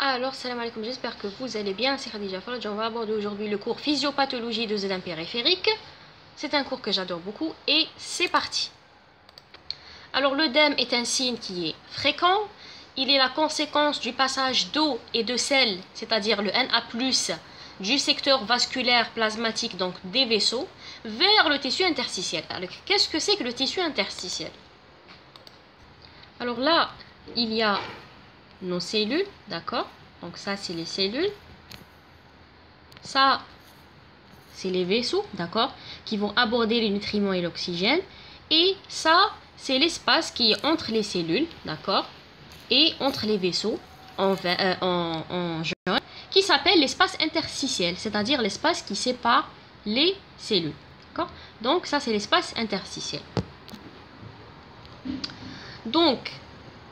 Alors, salam alaikum, j'espère que vous allez bien. C'est Khadija Faraj. On va aborder aujourd'hui le cours Physiopathologie de œdème périphérique. C'est un cours que j'adore beaucoup et c'est parti. Alors, l'œdème est un signe qui est fréquent. Il est la conséquence du passage d'eau et de sel, c'est-à-dire le Na+, du secteur vasculaire plasmatique, donc des vaisseaux, vers le tissu interstitiel. Alors, qu'est-ce que c'est que le tissu interstitiel? Alors là, il y a nos cellules, d'accord? Donc ça, c'est les cellules. Ça, c'est les vaisseaux, d'accord? Qui vont aborder les nutriments et l'oxygène. Et ça, c'est l'espace qui est entre les cellules, d'accord? Et entre les vaisseaux en jaune, qui s'appelle l'espace interstitiel, c'est-à-dire l'espace qui sépare les cellules, d'accord? Donc ça, c'est l'espace interstitiel. Donc,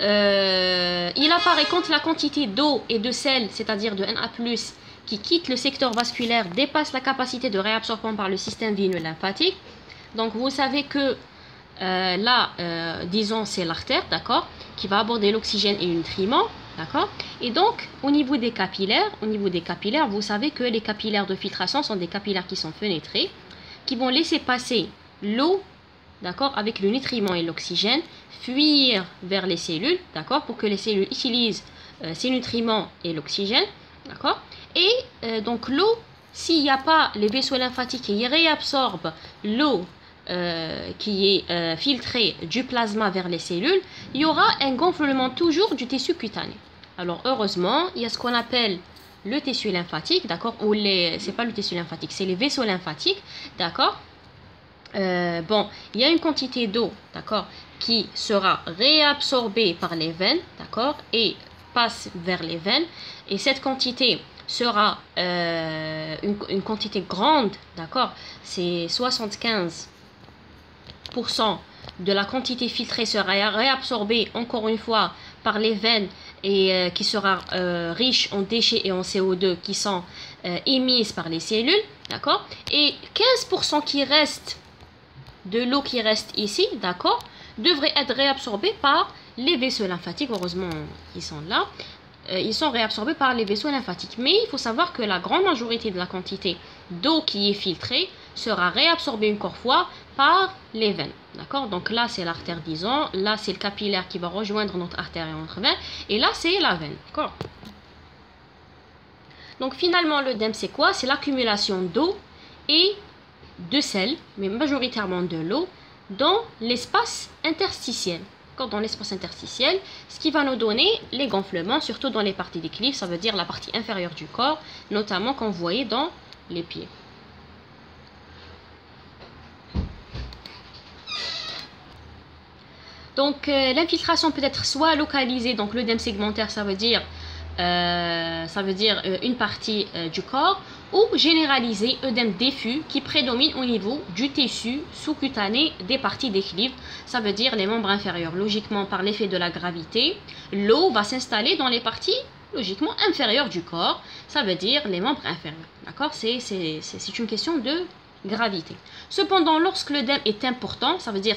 il apparaît quand la quantité d'eau et de sel, c'est-à-dire de Na+, qui quitte le secteur vasculaire, dépasse la capacité de réabsorption par le système veineux lymphatique. Donc vous savez que là, disons, c'est l'artère, d'accord, qui va aborder l'oxygène et les nutriments, d'accord. Et donc, au niveau des capillaires, vous savez que les capillaires de filtration sont des capillaires qui sont fenêtrés, qui vont laisser passer l'eau, d'accord, avec le nutriment et l'oxygène, fuir vers les cellules, d'accord, pour que les cellules utilisent ces nutriments et l'oxygène, d'accord. Et donc l'eau, s'il n'y a pas les vaisseaux lymphatiques qui réabsorbent l'eau qui est filtrée du plasma vers les cellules, il y aura un gonflement toujours du tissu cutané. Alors heureusement, il y a ce qu'on appelle le tissu lymphatique, d'accord, ou c'est pas le tissu lymphatique, c'est les vaisseaux lymphatiques, d'accord. Bon, il y a une quantité d'eau, d'accord, qui sera réabsorbée par les veines, d'accord, et passe vers les veines. Et cette quantité sera une quantité grande, d'accord, c'est 75% de la quantité filtrée sera réabsorbée, encore une fois, par les veines et qui sera riche en déchets et en CO2 qui sont émises par les cellules, d'accord, et 15% qui reste de l'eau qui reste ici, d'accord, devrait être réabsorbée par les vaisseaux lymphatiques. Heureusement, ils sont là. Ils sont réabsorbés par les vaisseaux lymphatiques. Mais il faut savoir que la grande majorité de la quantité d'eau qui est filtrée sera réabsorbée encore fois par les veines. D'accord? Donc là, c'est l'artère, disons. Là, c'est le capillaire qui va rejoindre notre artère et notre veine. Et là, c'est la veine. D'accord? Donc finalement, l'œdème, c'est quoi? C'est l'accumulation d'eau et de sel, mais majoritairement de l'eau, dans l'espace interstitiel. Dans l'espace interstitiel, ce qui va nous donner les gonflements, surtout dans les parties d'équilibre, ça veut dire la partie inférieure du corps, notamment quand vous voyez dans les pieds. Donc l'infiltration peut être soit localisée, donc l'œdème segmentaire, ça veut dire une partie du corps, ou généralisé, œdème diffus qui prédomine au niveau du tissu sous-cutané des parties d'équilibre, ça veut dire les membres inférieurs. Logiquement, par l'effet de la gravité, l'eau va s'installer dans les parties logiquement inférieures du corps, ça veut dire les membres inférieurs. D'accord? C'est une question de gravité. Cependant, lorsque l'œdème est important, ça veut dire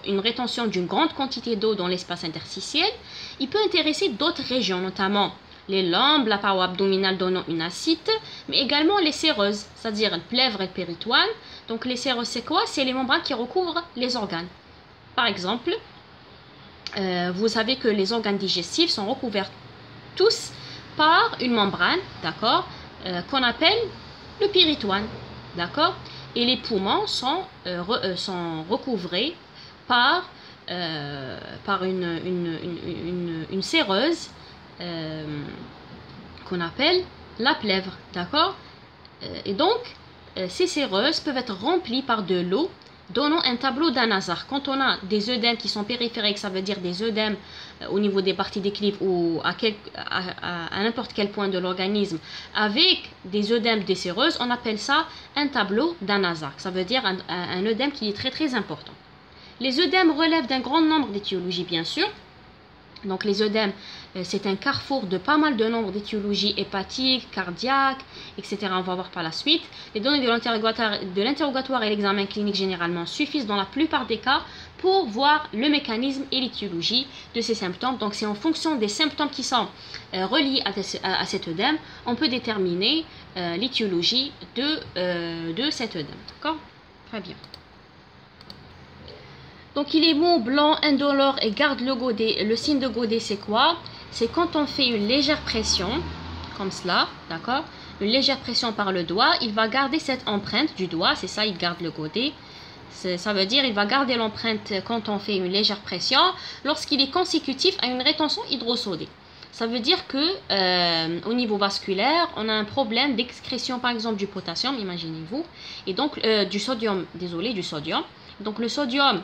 une rétention d'une grande quantité d'eau dans l'espace interstitiel, il peut intéresser d'autres régions, notamment les lombes, la paroi abdominale donnant une ascite, mais également les séreuses, c'est-à-dire le plèvre et le péritoine. Donc les séreuses, c'est quoi? C'est les membranes qui recouvrent les organes. Par exemple, vous savez que les organes digestifs sont recouverts tous par une membrane, d'accord, qu'on appelle le péritoine, d'accord. Et les poumons sont recouvrés par une séreuse qu'on appelle la plèvre, d'accord. Et donc ces séreuses peuvent être remplies par de l'eau, donnant un tableau d'Anazar. Quand on a des œdèmes qui sont périphériques, ça veut dire des œdèmes au niveau des parties d'équilibre ou à n'importe quel point de l'organisme, avec des œdèmes des séreuses, on appelle ça un tableau d'Anazar. Ça veut dire un œdème qui est très très important. Les œdèmes relèvent d'un grand nombre d'étiologies, bien sûr. Donc les œdèmes, c'est un carrefour de pas mal de nombres d'étiologies hépatiques, cardiaques, etc. On va voir par la suite. Les données de l'interrogatoire et l'examen clinique généralement suffisent dans la plupart des cas pour voir le mécanisme et l'étiologie de ces symptômes. Donc c'est en fonction des symptômes qui sont reliés à cet œdème, on peut déterminer l'étiologie de cet œdème. D'accord? Très bien. Donc il est mou, blanc, indolore et garde le godet. Le signe de godet, c'est quoi? C'est quand on fait une légère pression, comme cela, d'accord? Une légère pression par le doigt, il va garder cette empreinte du doigt, c'est ça, il garde le godet. Ça veut dire il va garder l'empreinte quand on fait une légère pression, lorsqu'il est consécutif à une rétention hydrosodée. Ça veut dire que au niveau vasculaire, on a un problème d'excrétion par exemple du potassium, imaginez-vous, et donc du sodium, désolé, du sodium. Donc le sodium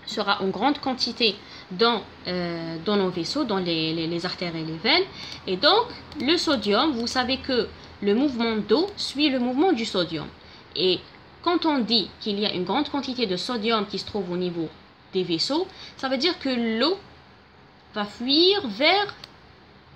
sera en grande quantité dans nos vaisseaux, dans les artères et les veines. Et donc, le sodium, vous savez que le mouvement d'eau suit le mouvement du sodium. Et quand on dit qu'il y a une grande quantité de sodium qui se trouve au niveau des vaisseaux, ça veut dire que l'eau va fuir vers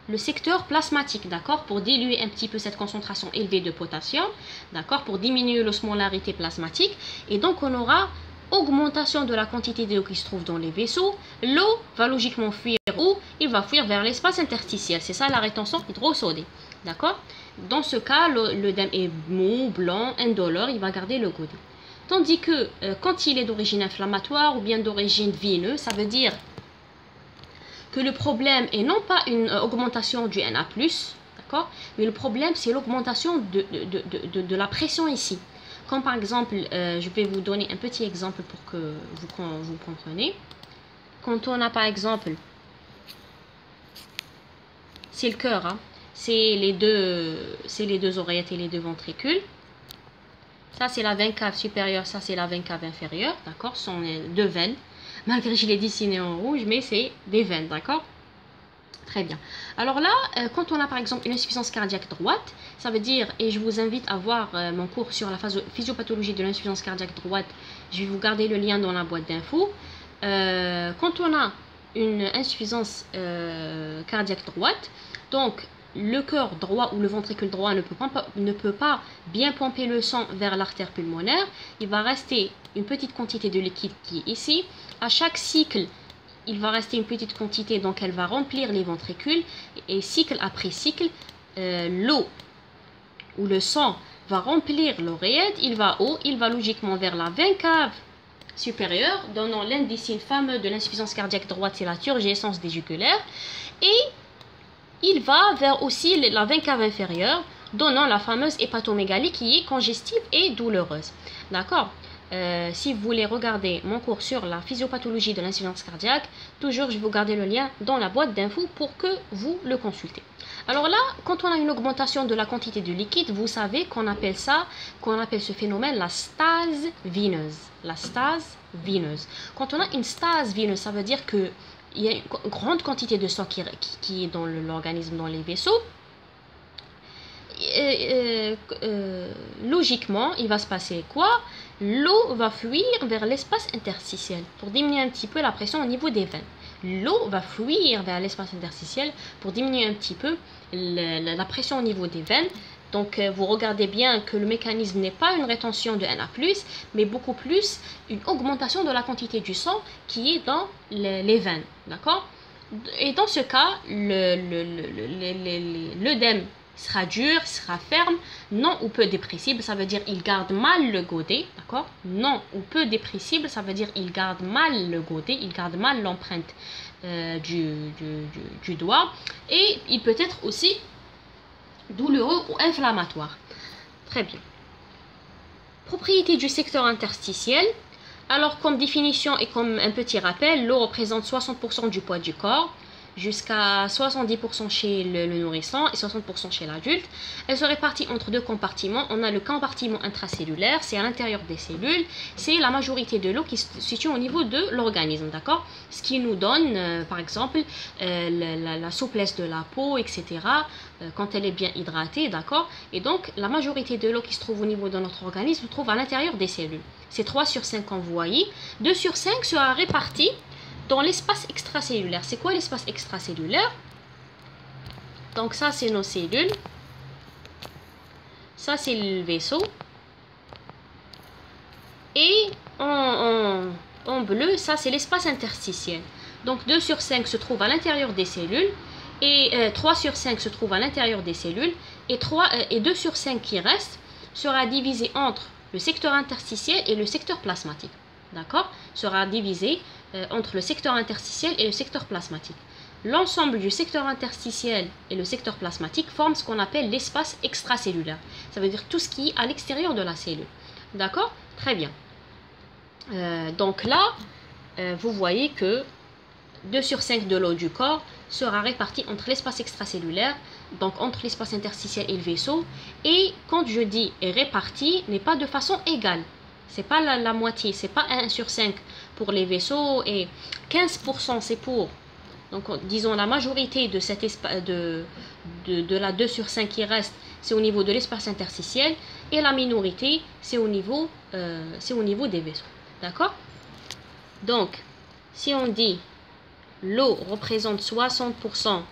le secteur plasmatique, d'accord, pour diluer un petit peu cette concentration élevée de potassium, d'accord, pour diminuer l'osmolarité plasmatique. Et donc, on aura augmentation de la quantité d'eau qui se trouve dans les vaisseaux. L'eau va logiquement fuir où? Il va fuir vers l'espace interstitiel. C'est ça la rétention hydrosodée. D'accord? Dans ce cas, l'œdème est mou, blanc, indolore, il va garder le godet. Tandis que quand il est d'origine inflammatoire ou bien d'origine vineuse, ça veut dire que le problème est non pas une augmentation du Na+, d'accord? Mais le problème, c'est l'augmentation de la pression ici. Comme par exemple, je vais vous donner un petit exemple pour que vous compreniez. Quand on a par exemple, c'est le cœur, hein, c'est les deux oreillettes et les deux ventricules. Ça c'est la veine cave supérieure, ça c'est la veine cave inférieure, d'accord? Ce sont deux veines. Malgré que je l'ai dessiné en rouge, mais c'est des veines, d'accord? Très bien. Alors là, quand on a par exemple une insuffisance cardiaque droite, ça veut dire, et je vous invite à voir mon cours sur la physiopathologie de l'insuffisance cardiaque droite, je vais vous garder le lien dans la boîte d'infos. Quand on a une insuffisance cardiaque droite, donc le cœur droit ou le ventricule droit ne peut pas bien pomper le sang vers l'artère pulmonaire. Il va rester une petite quantité de liquide qui est ici. À chaque cycle, il va rester une petite quantité, donc elle va remplir les ventricules. Et cycle après cycle, l'eau ou le sang va remplir l'oreillette. Il va où? Il va logiquement vers la veine cave supérieure, donnant l'indice fameux de l'insuffisance cardiaque droite, c'est la turgescence des jugulaires. Et il va vers aussi la veine cave inférieure, donnant la fameuse hépatomégalie qui est congestive et douloureuse. D'accord? Si vous voulez regarder mon cours sur la physiopathologie de l'insuffisance cardiaque, toujours je vais vous garder le lien dans la boîte d'infos pour que vous le consultez. Alors là, quand on a une augmentation de la quantité de liquide, vous savez qu'on appelle ce phénomène la stase veineuse. La stase veineuse. Quand on a une stase veineuse, ça veut dire que il y a une grande quantité de sang qui est dans l'organisme, dans les vaisseaux. Logiquement, il va se passer quoi? L'eau va fuir vers l'espace interstitiel pour diminuer un petit peu la pression au niveau des veines. L'eau va fuir vers l'espace interstitiel pour diminuer un petit peu la pression au niveau des veines. Donc, vous regardez bien que le mécanisme n'est pas une rétention de Na+, mais beaucoup plus une augmentation de la quantité du sang qui est dans les veines. D'accord? Et dans ce cas, l'œdème sera dur, sera ferme, non ou peu dépressible, ça veut dire il garde mal le godet, d'accord? Non ou peu dépressible, ça veut dire il garde mal le godet, il garde mal l'empreinte du doigt, et il peut être aussi douloureux ou inflammatoire. Très bien. Propriété du secteur interstitiel. Alors, comme définition et comme un petit rappel, l'eau représente 60% du poids du corps, jusqu'à 70% chez le nourrisson et 60% chez l'adulte. Elle se répartit entre deux compartiments. On a le compartiment intracellulaire, c'est à l'intérieur des cellules. C'est la majorité de l'eau qui se situe au niveau de l'organisme, d'accord? Ce qui nous donne, par exemple, la souplesse de la peau, etc., quand elle est bien hydratée, d'accord? Et donc, la majorité de l'eau qui se trouve au niveau de notre organisme se trouve à l'intérieur des cellules. C'est 3 sur 5 qu'on voit. 2 sur 5 sera réparti dans l'espace extracellulaire. C'est quoi l'espace extracellulaire? Donc ça, c'est nos cellules. Ça, c'est le vaisseau. Et en bleu, ça, c'est l'espace interstitiel. Donc 2 sur 5 se trouve à l'intérieur des cellules. Et 3 sur 5 se trouve à l'intérieur des cellules. Et 2 sur 5 qui restent sera divisé entre le secteur interstitiel et le secteur plasmatique. D'accord? Sera divisé entre le secteur interstitiel et le secteur plasmatique. L'ensemble du secteur interstitiel et le secteur plasmatique forment ce qu'on appelle l'espace extracellulaire. Ça veut dire tout ce qui est à l'extérieur de la cellule. D'accord? Très bien. Donc là, vous voyez que 2 sur 5 de l'eau du corps sera réparti entre l'espace extracellulaire, donc entre l'espace interstitiel et le vaisseau. Et quand je dis réparti, n'est pas de façon égale. C'est pas la moitié, c'est pas 1 sur 5 pour les vaisseaux et 15% c'est pour, donc disons la majorité de cet espace de la 2 sur 5 qui reste, c'est au niveau de l'espace interstitiel, et la minorité c'est au niveau des vaisseaux. D'accord? Donc si on dit l'eau représente 60%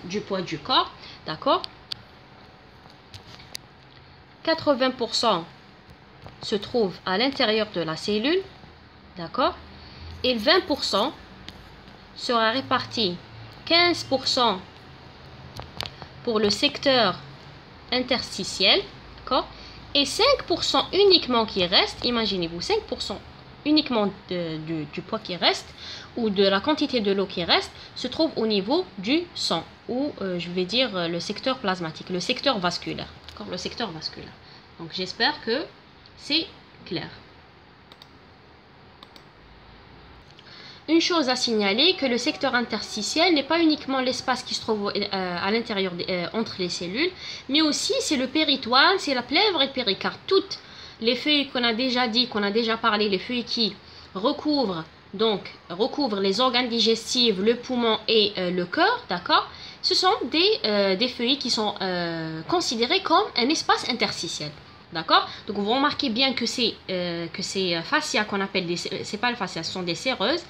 du poids du corps, d'accord, 80% se trouve à l'intérieur de la cellule, d'accord, et 20% sera réparti 15% pour le secteur interstitiel, d'accord, et 5% uniquement qui reste, imaginez-vous, 5% uniquement du poids qui reste ou de la quantité de l'eau qui reste se trouve au niveau du sang, ou je vais dire le secteur plasmatique, le secteur vasculaire. Le secteur vasculaire. Donc j'espère que c'est clair. Une chose à signaler, que le secteur interstitiel n'est pas uniquement l'espace qui se trouve à l'intérieur entre les cellules, mais aussi c'est le péritoine, c'est la plèvre et le péricarde. Toutes les feuilles qu'on a déjà dit, qu'on a déjà parlé, les feuilles qui recouvrent les organes digestifs, le poumon et le cœur, d'accord, ce sont des feuilles qui sont considérées comme un espace interstitiel. D'accord? Donc vous remarquez bien que ces fascias qu'on appelle c'est pas le fascia, ce sont des séreuses,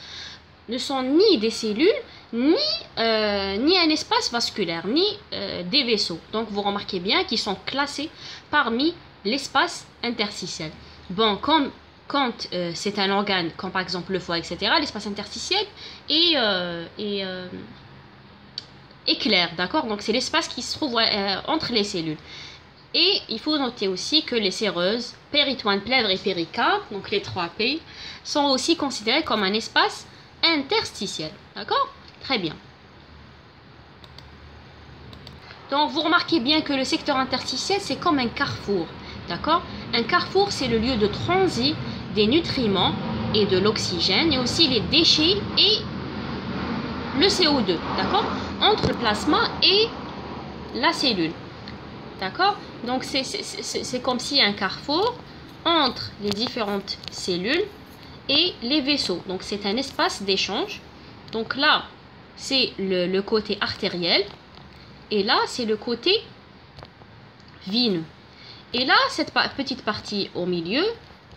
ne sont ni des cellules, ni un espace vasculaire, ni des vaisseaux. Donc vous remarquez bien qu'ils sont classés parmi l'espace interstitiel. Bon, quand c'est un organe, comme par exemple le foie, etc., l'espace interstitiel est clair, d'accord? Donc c'est l'espace qui se trouve entre les cellules. Et il faut noter aussi que les séreuses, péritoine, plèvre et péricarde, donc les 3 P, sont aussi considérés comme un espace interstitiel, d'accord? Très bien. Donc vous remarquez bien que le secteur interstitiel, c'est comme un carrefour, d'accord? Un carrefour, c'est le lieu de transit des nutriments et de l'oxygène, et aussi les déchets et le CO2, d'accord, entre le plasma et la cellule, d'accord. Donc c'est comme si un carrefour entre les différentes cellules et les vaisseaux. Donc c'est un espace d'échange. Donc là c'est le côté artériel et là c'est le côté veineux. Et là cette petite partie au milieu,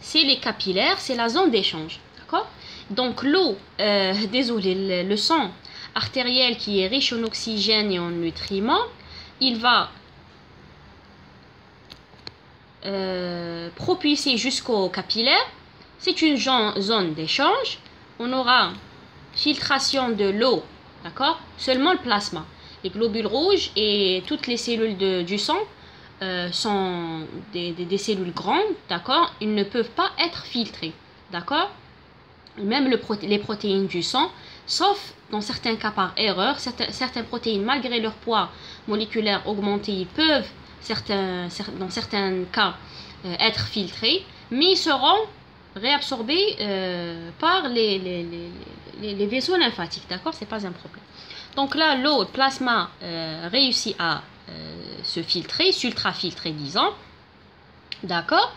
c'est les capillaires, c'est la zone d'échange, d'accord. Donc l'eau, le sang artériel qui est riche en oxygène et en nutriments, il va propulser jusqu'au capillaire. C'est une zone d'échange. On aura filtration de l'eau, d'accord, seulement le plasma. Les globules rouges et toutes les cellules du sang sont des cellules grandes, d'accord, ils ne peuvent pas être filtrés, d'accord. Même les protéines du sang, sauf dans certains cas par erreur, certaines protéines, malgré leur poids moléculaire augmenté, ils peuvent, dans certains cas, être filtrés, mais ils seront réabsorbés par les vaisseaux lymphatiques, d'accord, c'est pas un problème. Donc là, l'eau, le plasma réussit à se filtrer, s'ultra-filtrer, disons, d'accord.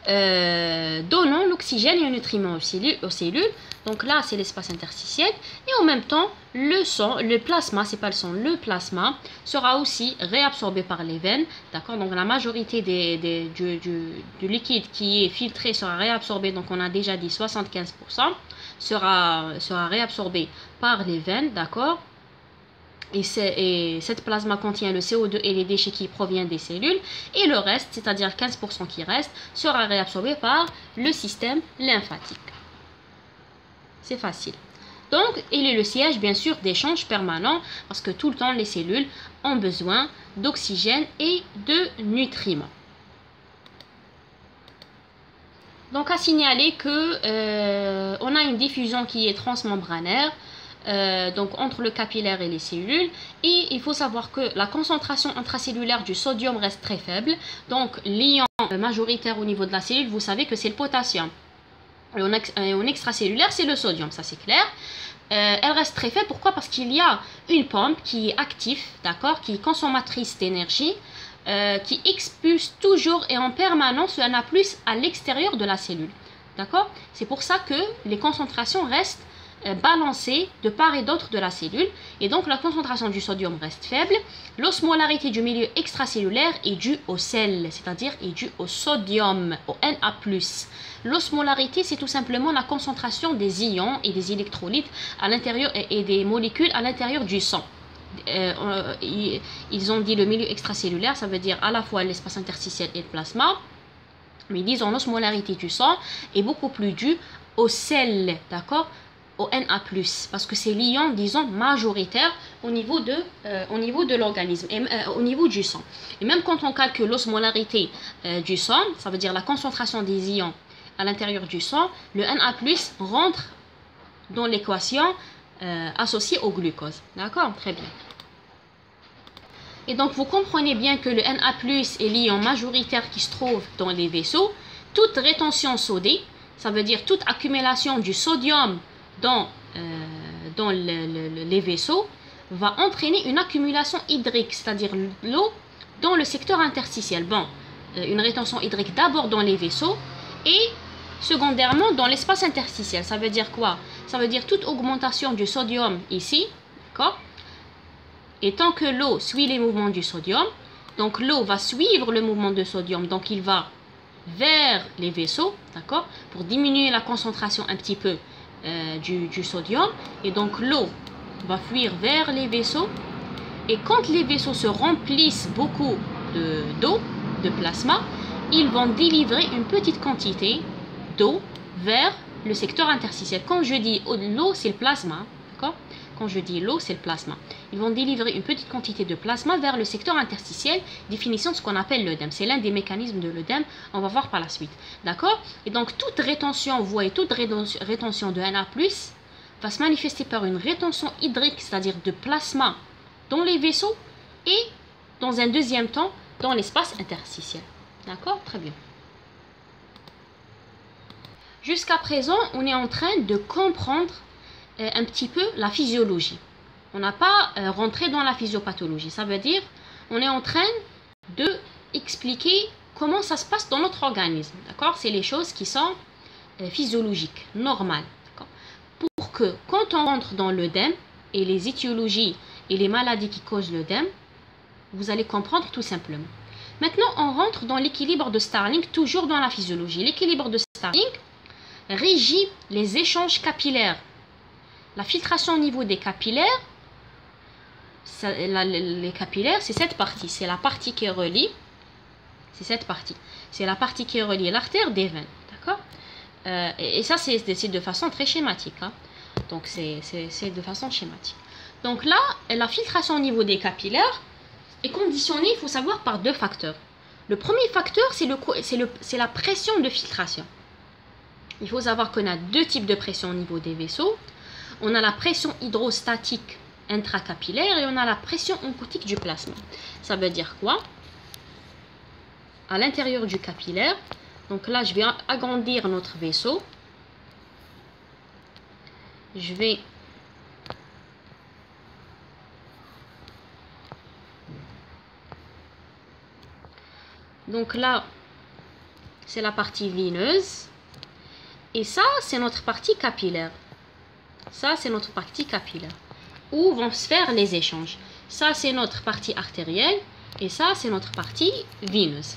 donnant l'oxygène et le nutriment aux cellules. Donc là, c'est l'espace interstitiel. Et en même temps, le plasma, c'est pas le sang, le plasma sera aussi réabsorbé par les veines. D'accord? Donc la majorité du liquide qui est filtré sera réabsorbé. Donc on a déjà dit 75% sera réabsorbé par les veines. D'accord? Et cette plasma contient le CO2 et les déchets qui proviennent des cellules. Et le reste, c'est-à-dire 15% qui reste, sera réabsorbé par le système lymphatique. C'est facile. Donc, il est le siège, bien sûr, d'échanges permanents parce que tout le temps, les cellules ont besoin d'oxygène et de nutriments. Donc, à signaler que on a une diffusion qui est transmembranaire. Donc entre le capillaire et les cellules, et il faut savoir que la concentration intracellulaire du sodium reste très faible. Donc l'ion majoritaire au niveau de la cellule, vous savez que c'est le potassium, et en extracellulaire c'est le sodium, ça c'est clair. Elle reste très faible. Pourquoi? Parce qu'il y a une pompe qui est active, d'accord, qui est consommatrice d'énergie, qui expulse toujours et en permanence un A+ à l'extérieur de la cellule, d'accord. C'est pour ça que les concentrations restent balancée de part et d'autre de la cellule, et donc la concentration du sodium reste faible. L'osmolarité du milieu extracellulaire est due au sel, c'est-à-dire est due au sodium, au Na+. L'osmolarité, c'est tout simplement la concentration des ions et des électrolytes à l'intérieur et des molécules à l'intérieur du sang. Ils ont dit le milieu extracellulaire, ça veut dire à la fois l'espace interstitiel et le plasma, mais ils disent l'osmolarité du sang est beaucoup plus due au sel, d'accord, au Na+, parce que c'est l'ion, disons, majoritaire au niveau de l'organisme, et au niveau du sang. Et même quand on calcule l'osmolarité du sang, ça veut dire la concentration des ions à l'intérieur du sang, le Na+ rentre dans l'équation associée au glucose. D'accord? Très bien. Et donc, vous comprenez bien que le Na+ est l'ion majoritaire qui se trouve dans les vaisseaux. Toute rétention sodée, ça veut dire toute accumulation du sodium dans les vaisseaux, va entraîner une accumulation hydrique, c'est-à-dire l'eau dans le secteur interstitiel. Bon, une rétention hydrique d'abord dans les vaisseaux et secondairement dans l'espace interstitiel. Ça veut dire quoi? Ça veut dire toute augmentation du sodium ici, d'accord? Et tant que l'eau suit les mouvements du sodium, donc l'eau va suivre le mouvement de sodium, donc il va vers les vaisseaux, d'accord, pour diminuer la concentration un petit peu du sodium, et donc l'eau va fuir vers les vaisseaux, et quand les vaisseaux se remplissent beaucoup d'eau, de plasma, ils vont délivrer une petite quantité d'eau vers le secteur interstitiel. Quand je dis l'eau, c'est le plasma, d'accord. Quand je dis l'eau, c'est le plasma. Ils vont délivrer une petite quantité de plasma vers le secteur interstitiel, définissant ce qu'on appelle l'œdème. C'est l'un des mécanismes de l'œdème, on va voir par la suite. D'accord? Et donc, toute rétention, vous voyez, toute rétention de Na+, va se manifester par une rétention hydrique, c'est-à-dire de plasma dans les vaisseaux et, dans un deuxième temps, dans l'espace interstitiel. D'accord? Très bien. Jusqu'à présent, on est en train de comprendre un petit peu la physiologie. On n'a pas rentré dans la physiopathologie. Ça veut dire on est en train de expliquer comment ça se passe dans notre organisme. D'accord? C'est les choses qui sont physiologiques, normales. Pour que quand on rentre dans l'œdème et les étiologies et les maladies qui causent l'œdème, vous allez comprendre tout simplement. Maintenant, on rentre dans l'équilibre de Starling, toujours dans la physiologie. L'équilibre de Starling régit les échanges capillaires. La filtration au niveau des capillaires, les capillaires, c'est cette partie. C'est la partie qui relie. C'est cette partie. C'est la partie qui relie l'artère des veines. D'accord? Et ça, c'est de façon très schématique. Hein. Donc, c'est de façon schématique. Donc là, la filtration au niveau des capillaires est conditionnée, il faut savoir, par deux facteurs. Le premier facteur, c'est la pression de filtration. Il faut savoir qu'on a deux types de pression au niveau des vaisseaux. On a la pression hydrostatique intracapillaire et on a la pression oncotique du plasma. Ça veut dire quoi? À l'intérieur du capillaire, donc là je vais agrandir notre vaisseau. Je vais donc là c'est la partie veineuse. Et ça, c'est notre partie capillaire. Ça, c'est notre partie capillaire. Où vont se faire les échanges. Ça, c'est notre partie artérielle. Et ça, c'est notre partie veineuse.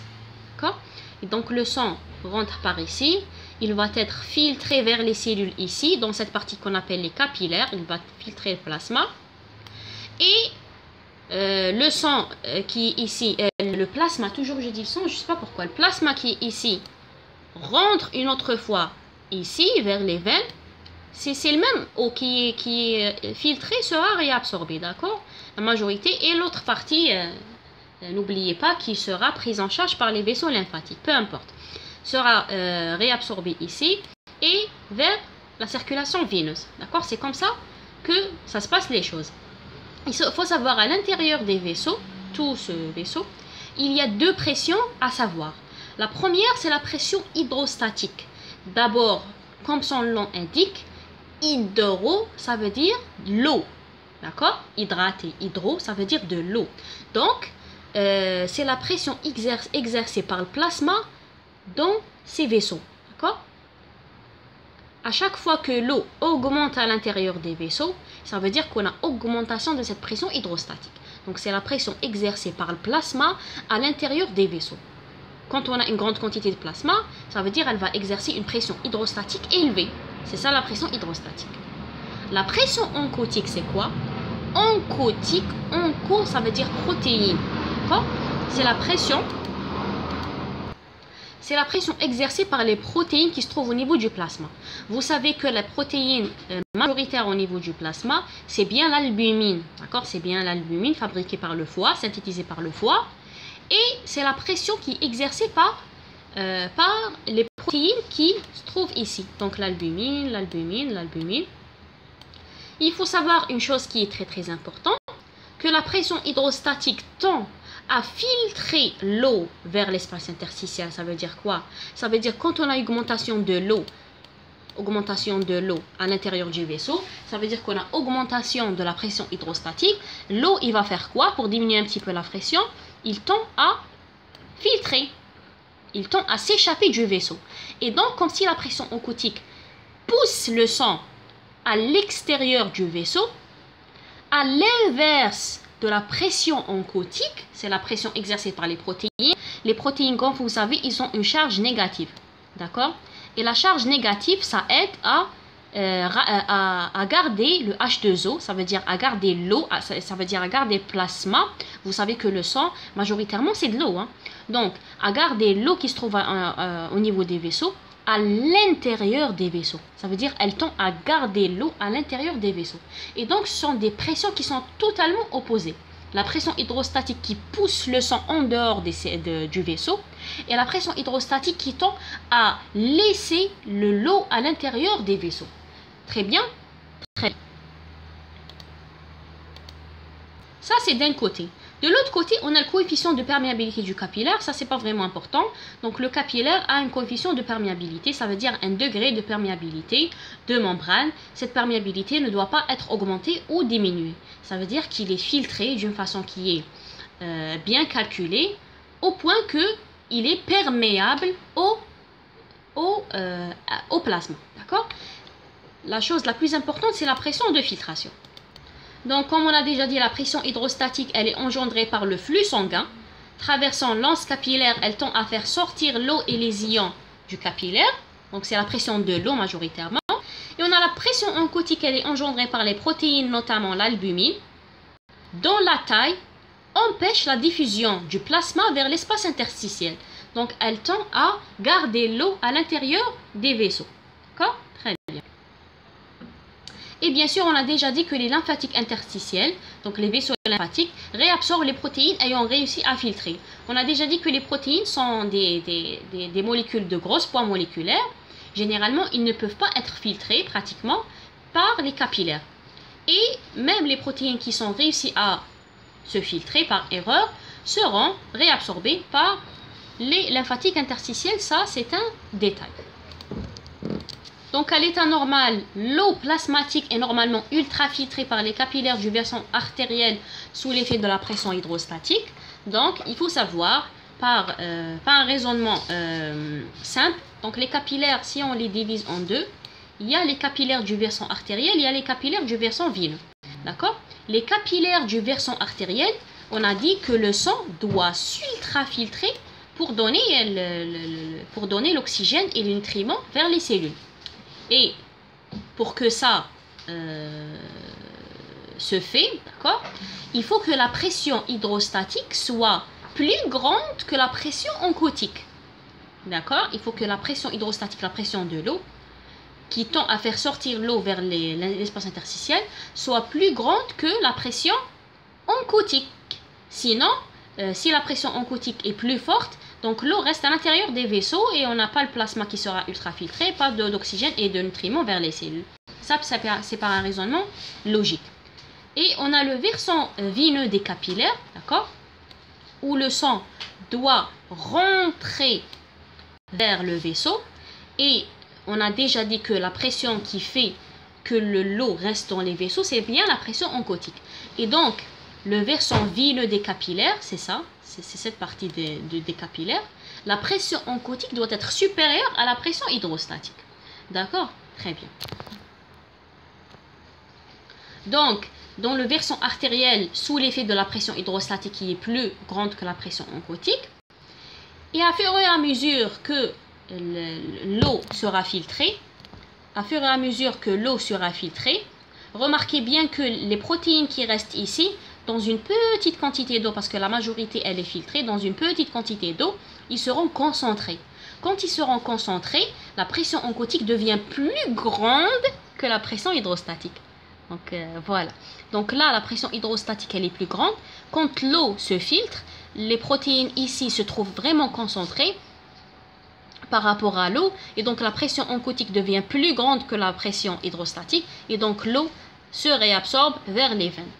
D'accord? Et donc, le sang rentre par ici. Il va être filtré vers les cellules ici, dans cette partie qu'on appelle les capillaires. Il va filtrer le plasma. Et le sang qui est ici, le plasma, toujours je dis le sang, je ne sais pas pourquoi. Le plasma qui est ici rentre une autre fois ici, vers les veines. C'est le même eau qui est filtré sera réabsorbé, d'accord? La majorité. Et l'autre partie, n'oubliez pas, qui sera prise en charge par les vaisseaux lymphatiques, peu importe, sera réabsorbé ici et vers la circulation veineuse, d'accord? C'est comme ça que ça se passe les choses. Il faut savoir, à l'intérieur des vaisseaux, tout ce vaisseau, il y a deux pressions à savoir. La première, c'est la pression hydrostatique. D'abord, comme son nom indique, hydro, ça veut dire l'eau. D'accord? Hydraté, hydro, ça veut dire de l'eau. Donc, c'est la pression exercée par le plasma dans ces vaisseaux. D'accord? À chaque fois que l'eau augmente à l'intérieur des vaisseaux, ça veut dire qu'on a augmentation de cette pression hydrostatique. Donc, c'est la pression exercée par le plasma à l'intérieur des vaisseaux. Quand on a une grande quantité de plasma, ça veut dire qu'elle va exercer une pression hydrostatique élevée. C'est ça la pression hydrostatique. La pression oncotique, c'est quoi? Oncotique, onco, ça veut dire protéine. D'accord? C'est la pression exercée par les protéines qui se trouvent au niveau du plasma. Vous savez que la protéine majoritaire au niveau du plasma, c'est bien l'albumine. D'accord? C'est bien l'albumine fabriquée par le foie, synthétisée par le foie. Et c'est la pression qui est exercée par les protéines qui se trouvent ici. Donc l'albumine, l'albumine, l'albumine. Il faut savoir une chose qui est très très importante, que la pression hydrostatique tend à filtrer l'eau vers l'espace interstitiel. Ça veut dire quoi? Ça veut dire quand on a augmentation de l'eau à l'intérieur du vaisseau, ça veut dire qu'on a augmentation de la pression hydrostatique. L'eau, il va faire quoi pour diminuer un petit peu la pression? Il tend à filtrer. Il tend à s'échapper du vaisseau. Et donc, comme si la pression oncotique pousse le sang à l'extérieur du vaisseau, à l'inverse de la pression oncotique, c'est la pression exercée par les protéines. Les protéines, comme vous savez, ils ont une charge négative. D'accord? Et la charge négative, ça aide à garder le H2O, ça veut dire à garder l'eau, ça veut dire à garder le plasma. Vous savez que le sang, majoritairement, c'est de l'eau. Hein? Donc, à garder l'eau qui se trouve au niveau des vaisseaux, à l'intérieur des vaisseaux. Ça veut dire qu'elle tend à garder l'eau à l'intérieur des vaisseaux. Et donc, ce sont des pressions qui sont totalement opposées. La pression hydrostatique qui pousse le sang en dehors du vaisseau et la pression hydrostatique qui tend à laisser l'eau à l'intérieur des vaisseaux. Très bien, très bien. Ça, c'est d'un côté. De l'autre côté, on a le coefficient de perméabilité du capillaire. Ça, c'est pas vraiment important. Donc, le capillaire a un coefficient de perméabilité. Ça veut dire un degré de perméabilité de membrane. Cette perméabilité ne doit pas être augmentée ou diminuée. Ça veut dire qu'il est filtré d'une façon qui est bien calculée au point qu'il est perméable au plasma. D'accord? La chose la plus importante, c'est la pression de filtration. Donc, comme on a déjà dit, la pression hydrostatique, elle est engendrée par le flux sanguin. Traversant l'anse capillaire, elle tend à faire sortir l'eau et les ions du capillaire. Donc, c'est la pression de l'eau majoritairement. Et on a la pression oncotique, elle est engendrée par les protéines, notamment l'albumine, dont la taille empêche la diffusion du plasma vers l'espace interstitiel. Donc, elle tend à garder l'eau à l'intérieur des vaisseaux. D'accord? Très bien. Et bien sûr, on a déjà dit que les lymphatiques interstitiels, donc les vaisseaux lymphatiques, réabsorbent les protéines ayant réussi à filtrer. On a déjà dit que les protéines sont des molécules de gros poids moléculaires. Généralement, ils ne peuvent pas être filtrés pratiquement par les capillaires. Et même les protéines qui sont réussies à se filtrer par erreur seront réabsorbées par les lymphatiques interstitiels. Ça, c'est un détail. Donc, à l'état normal, l'eau plasmatique est normalement ultrafiltrée par les capillaires du versant artériel sous l'effet de la pression hydrostatique. Donc, il faut savoir par un raisonnement simple. Donc les capillaires, si on les divise en deux, il y a les capillaires du versant artériel, il y a les capillaires du versant veineux. D'accord? Les capillaires du versant artériel, on a dit que le sang doit s'ultrafiltrer pour donner l'oxygène et les nutriments vers les cellules. Et pour que ça se fait, d'accord, il faut que la pression hydrostatique soit plus grande que la pression oncotique. D'accord? Il faut que la pression hydrostatique, la pression de l'eau, qui tend à faire sortir l'eau vers l'espace interstitiel, soit plus grande que la pression oncotique. Sinon, si la pression oncotique est plus forte, donc l'eau reste à l'intérieur des vaisseaux et on n'a pas le plasma qui sera ultrafiltré, pas d'oxygène et de nutriments vers les cellules. Ça c'est par un raisonnement logique. Et on a le versant veineux des capillaires, d'accord, où le sang doit rentrer vers le vaisseau. Et on a déjà dit que la pression qui fait que l'eau reste dans les vaisseaux, c'est bien la pression oncotique. Et donc, le versant veineux des capillaires, c'est ça, c'est cette partie des capillaires. La pression oncotique doit être supérieure à la pression hydrostatique. D'accord? Très bien. Donc, dans le versant artériel, sous l'effet de la pression hydrostatique qui est plus grande que la pression oncotique, et à fur et à mesure que l'eau sera filtrée, remarquez bien que les protéines qui restent ici, dans une petite quantité d'eau, parce que la majorité elle est filtrée, dans une petite quantité d'eau, ils seront concentrés. Quand ils seront concentrés, la pression oncotique devient plus grande que la pression hydrostatique. Donc voilà. Donc là, la pression hydrostatique elle est plus grande. Quand l'eau se filtre, les protéines ici se trouvent vraiment concentrées par rapport à l'eau, et donc la pression oncotique devient plus grande que la pression hydrostatique, et donc l'eau se réabsorbe vers les veines.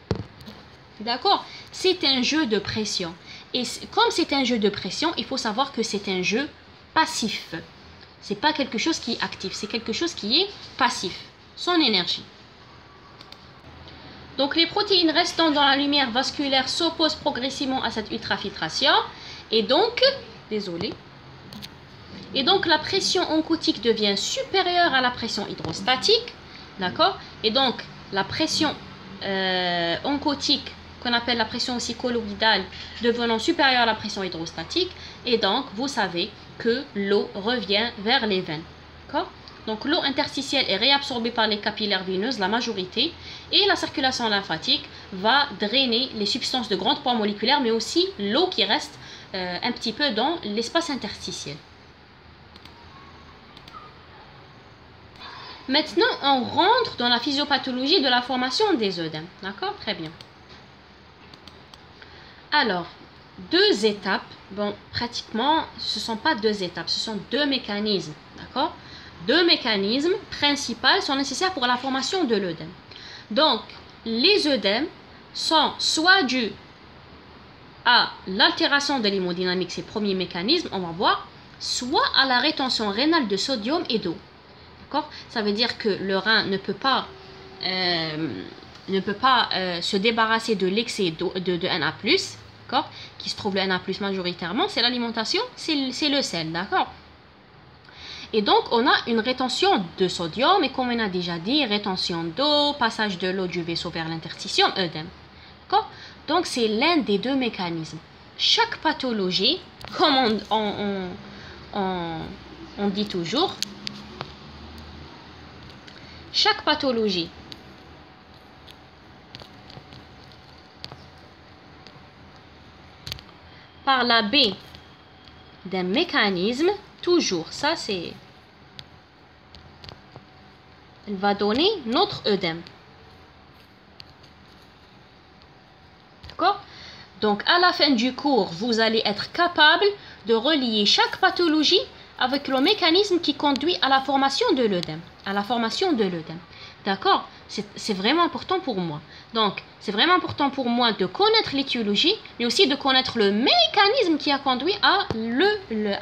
D'accord? C'est un jeu de pression. Et comme c'est un jeu de pression, il faut savoir que c'est un jeu passif. C'est pas quelque chose qui est actif, c'est quelque chose qui est passif, son énergie. Donc les protéines restant dans la lumière vasculaire s'opposent progressivement à cette ultrafiltration, et donc, la pression oncotique devient supérieure à la pression hydrostatique, d'accord? Et donc la pression oncotique, qu'on appelle la pression aussi colloïdale, devenant supérieure à la pression hydrostatique, et donc vous savez que l'eau revient vers les veines, d'accord? Donc l'eau interstitielle est réabsorbée par les capillaires veineuses, la majorité, et la circulation lymphatique va drainer les substances de grande poids moléculaire, mais aussi l'eau qui reste un petit peu dans l'espace interstitiel. Maintenant, on rentre dans la physiopathologie de la formation des œdèmes. D'accord? Très bien. Alors, deux étapes. Bon, pratiquement, ce ne sont pas deux étapes, ce sont deux mécanismes. D'accord? Deux mécanismes principaux sont nécessaires pour la formation de l'œdème. Donc, les œdèmes sont soit dus à l'altération de l'hémodynamique, c'est le premier mécanisme, on va voir, soit à la rétention rénale de sodium et d'eau. D'accord? Ça veut dire que le rein ne peut pas se débarrasser de l'excès de Na+, d'accord? Qui se trouve le Na+, majoritairement, c'est l'alimentation, c'est le sel, d'accord? Et donc, on a une rétention de sodium, et comme on a déjà dit, rétention d'eau, passage de l'eau du vaisseau vers l'interstitium, œdème. D'accord? Donc, c'est l'un des deux mécanismes. Chaque pathologie, comme on dit toujours, chaque pathologie par la baie d'un mécanisme, toujours, ça c'est, elle va donner notre œdème. D'accord? Donc à la fin du cours, vous allez être capable de relier chaque pathologie avec le mécanisme qui conduit à la formation de l'œdème. D'accord? C'est vraiment important pour moi. Donc, c'est vraiment important pour moi de connaître l'étiologie, mais aussi de connaître le mécanisme qui a conduit à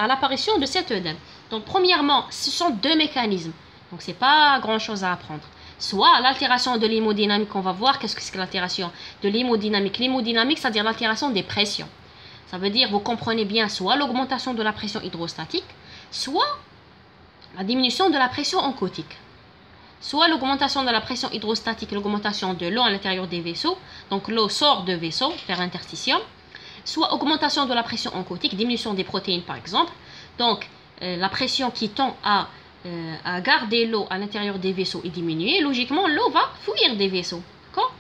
l'apparition de cet œdème. Donc, premièrement, ce sont deux mécanismes. Donc, ce n'est pas grand-chose à apprendre. Soit l'altération de l'hémodynamique, on va voir qu'est-ce que c'est que l'altération de l'hémodynamique. L'hémodynamique, c'est-à-dire l'altération des pressions. Ça veut dire, vous comprenez bien, soit l'augmentation de la pression hydrostatique, soit la diminution de la pression oncotique. Soit l'augmentation de la pression hydrostatique, l'augmentation de l'eau à l'intérieur des vaisseaux, donc l'eau sort de vaisseau vers interstitium, soit augmentation de la pression oncotique, diminution des protéines par exemple, donc la pression qui tend à garder l'eau à l'intérieur des vaisseaux est diminuée, logiquement l'eau va fuir des vaisseaux, d'accord?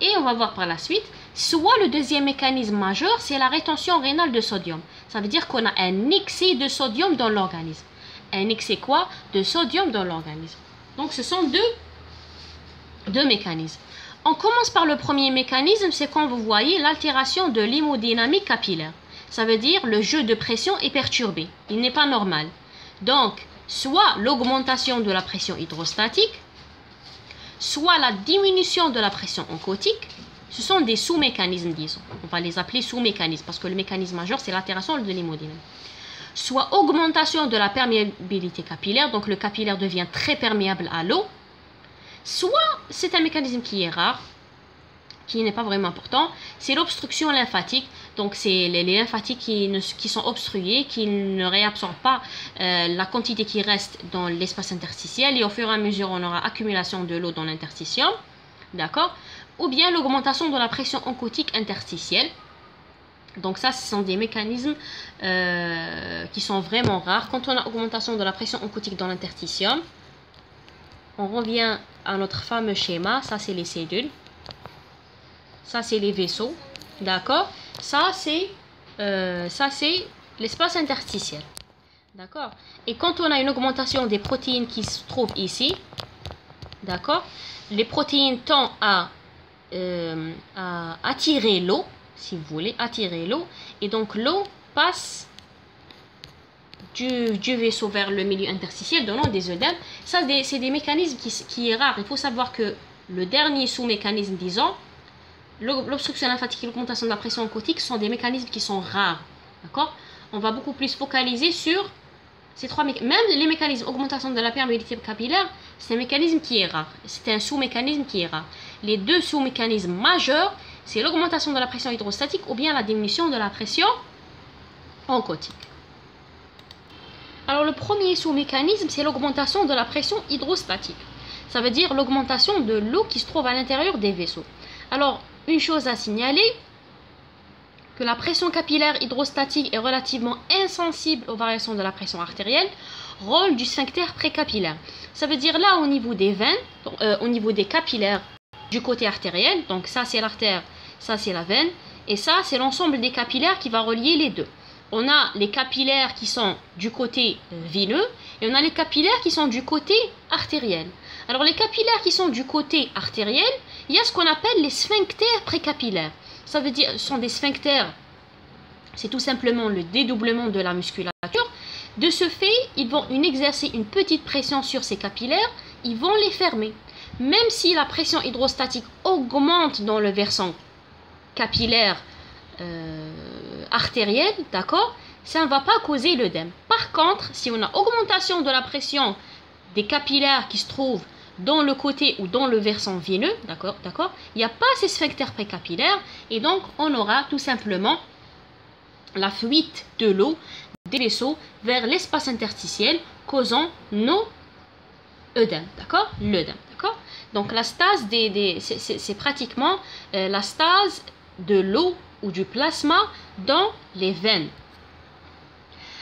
Et on va voir par la suite, soit le deuxième mécanisme majeur, c'est la rétention rénale de sodium. Ça veut dire qu'on a un excès de sodium dans l'organisme. Un excès quoi? De sodium dans l'organisme. Donc ce sont deux mécanismes. On commence par le premier mécanisme, c'est quand vous voyez l'altération de l'hémodynamique capillaire. Ça veut dire le jeu de pression est perturbé, il n'est pas normal. Donc, soit l'augmentation de la pression hydrostatique, soit la diminution de la pression oncotique. Ce sont des sous-mécanismes, disons. On va les appeler sous-mécanismes, parce que le mécanisme majeur, c'est l'altération de l'hémodynamique. Soit augmentation de la perméabilité capillaire, donc le capillaire devient très perméable à l'eau. Soit, c'est un mécanisme qui est rare, qui n'est pas vraiment important, c'est l'obstruction lymphatique. Donc c'est les lymphatiques qui sont obstruées, qui ne réabsorbent pas la quantité qui reste dans l'espace interstitiel, et au fur et à mesure on aura accumulation de l'eau dans l'interstitium, d'accord? Ou bien l'augmentation de la pression oncotique interstitielle. Donc ça, ce sont des mécanismes qui sont vraiment rares. Quand on a augmentation de la pression oncotique dans l'interstitium, on revient à notre fameux schéma. Ça, c'est les cellules. Ça, c'est les vaisseaux. D'accord? Ça, c'est l'espace interstitiel. D'accord? Et quand on a une augmentation des protéines qui se trouvent ici, d'accord? Les protéines tendent à attirer l'eau, si vous voulez, attirer l'eau. Et donc, l'eau passe du vaisseau vers le milieu interstitiel, donnant des œdèmes. Ça, c'est des mécanismes qui est rare. Il faut savoir que le dernier sous-mécanisme, disons, l'obstruction lymphatique et l'augmentation de la pression oncotique sont des mécanismes qui sont rares. D'accord? On va beaucoup plus focaliser sur ces trois mécanismes. Même les mécanismes augmentation de la perméabilité capillaire, c'est un mécanisme qui est rare. C'est un sous-mécanisme qui est rare. Les deux sous-mécanismes majeurs, c'est l'augmentation de la pression hydrostatique ou bien la diminution de la pression oncotique. Alors le premier sous-mécanisme, c'est l'augmentation de la pression hydrostatique. Ça veut dire l'augmentation de l'eau qui se trouve à l'intérieur des vaisseaux. Alors, une chose à signaler, que la pression capillaire hydrostatique est relativement insensible aux variations de la pression artérielle, rôle du sphincter précapillaire. Ça veut dire là au niveau des veines, au niveau des capillaires du côté artériel, donc ça c'est l'artère, ça c'est la veine, et ça c'est l'ensemble des capillaires qui va relier les deux. On a les capillaires qui sont du côté veineux et on a les capillaires qui sont du côté artériel. Alors les capillaires qui sont du côté artériel, il y a ce qu'on appelle les sphincters précapillaires. Ça veut dire, ce sont des sphincters, c'est tout simplement le dédoublement de la musculature. De ce fait, ils vont exercer une petite pression sur ces capillaires, ils vont les fermer. Même si la pression hydrostatique augmente dans le versant capillaire artériel, d'accord, ça ne va pas causer l'œdème. Par contre, si on a augmentation de la pression des capillaires qui se trouvent dans le côté ou dans le versant veineux, d'accord, il n'y a pas ces sphincters précapillaires et donc on aura tout simplement la fuite de l'eau des vaisseaux vers l'espace interstitiel causant nos œdèmes, d'accord, l'œdème, d'accord. Donc la stase c'est pratiquement la stase de l'eau ou du plasma dans les veines.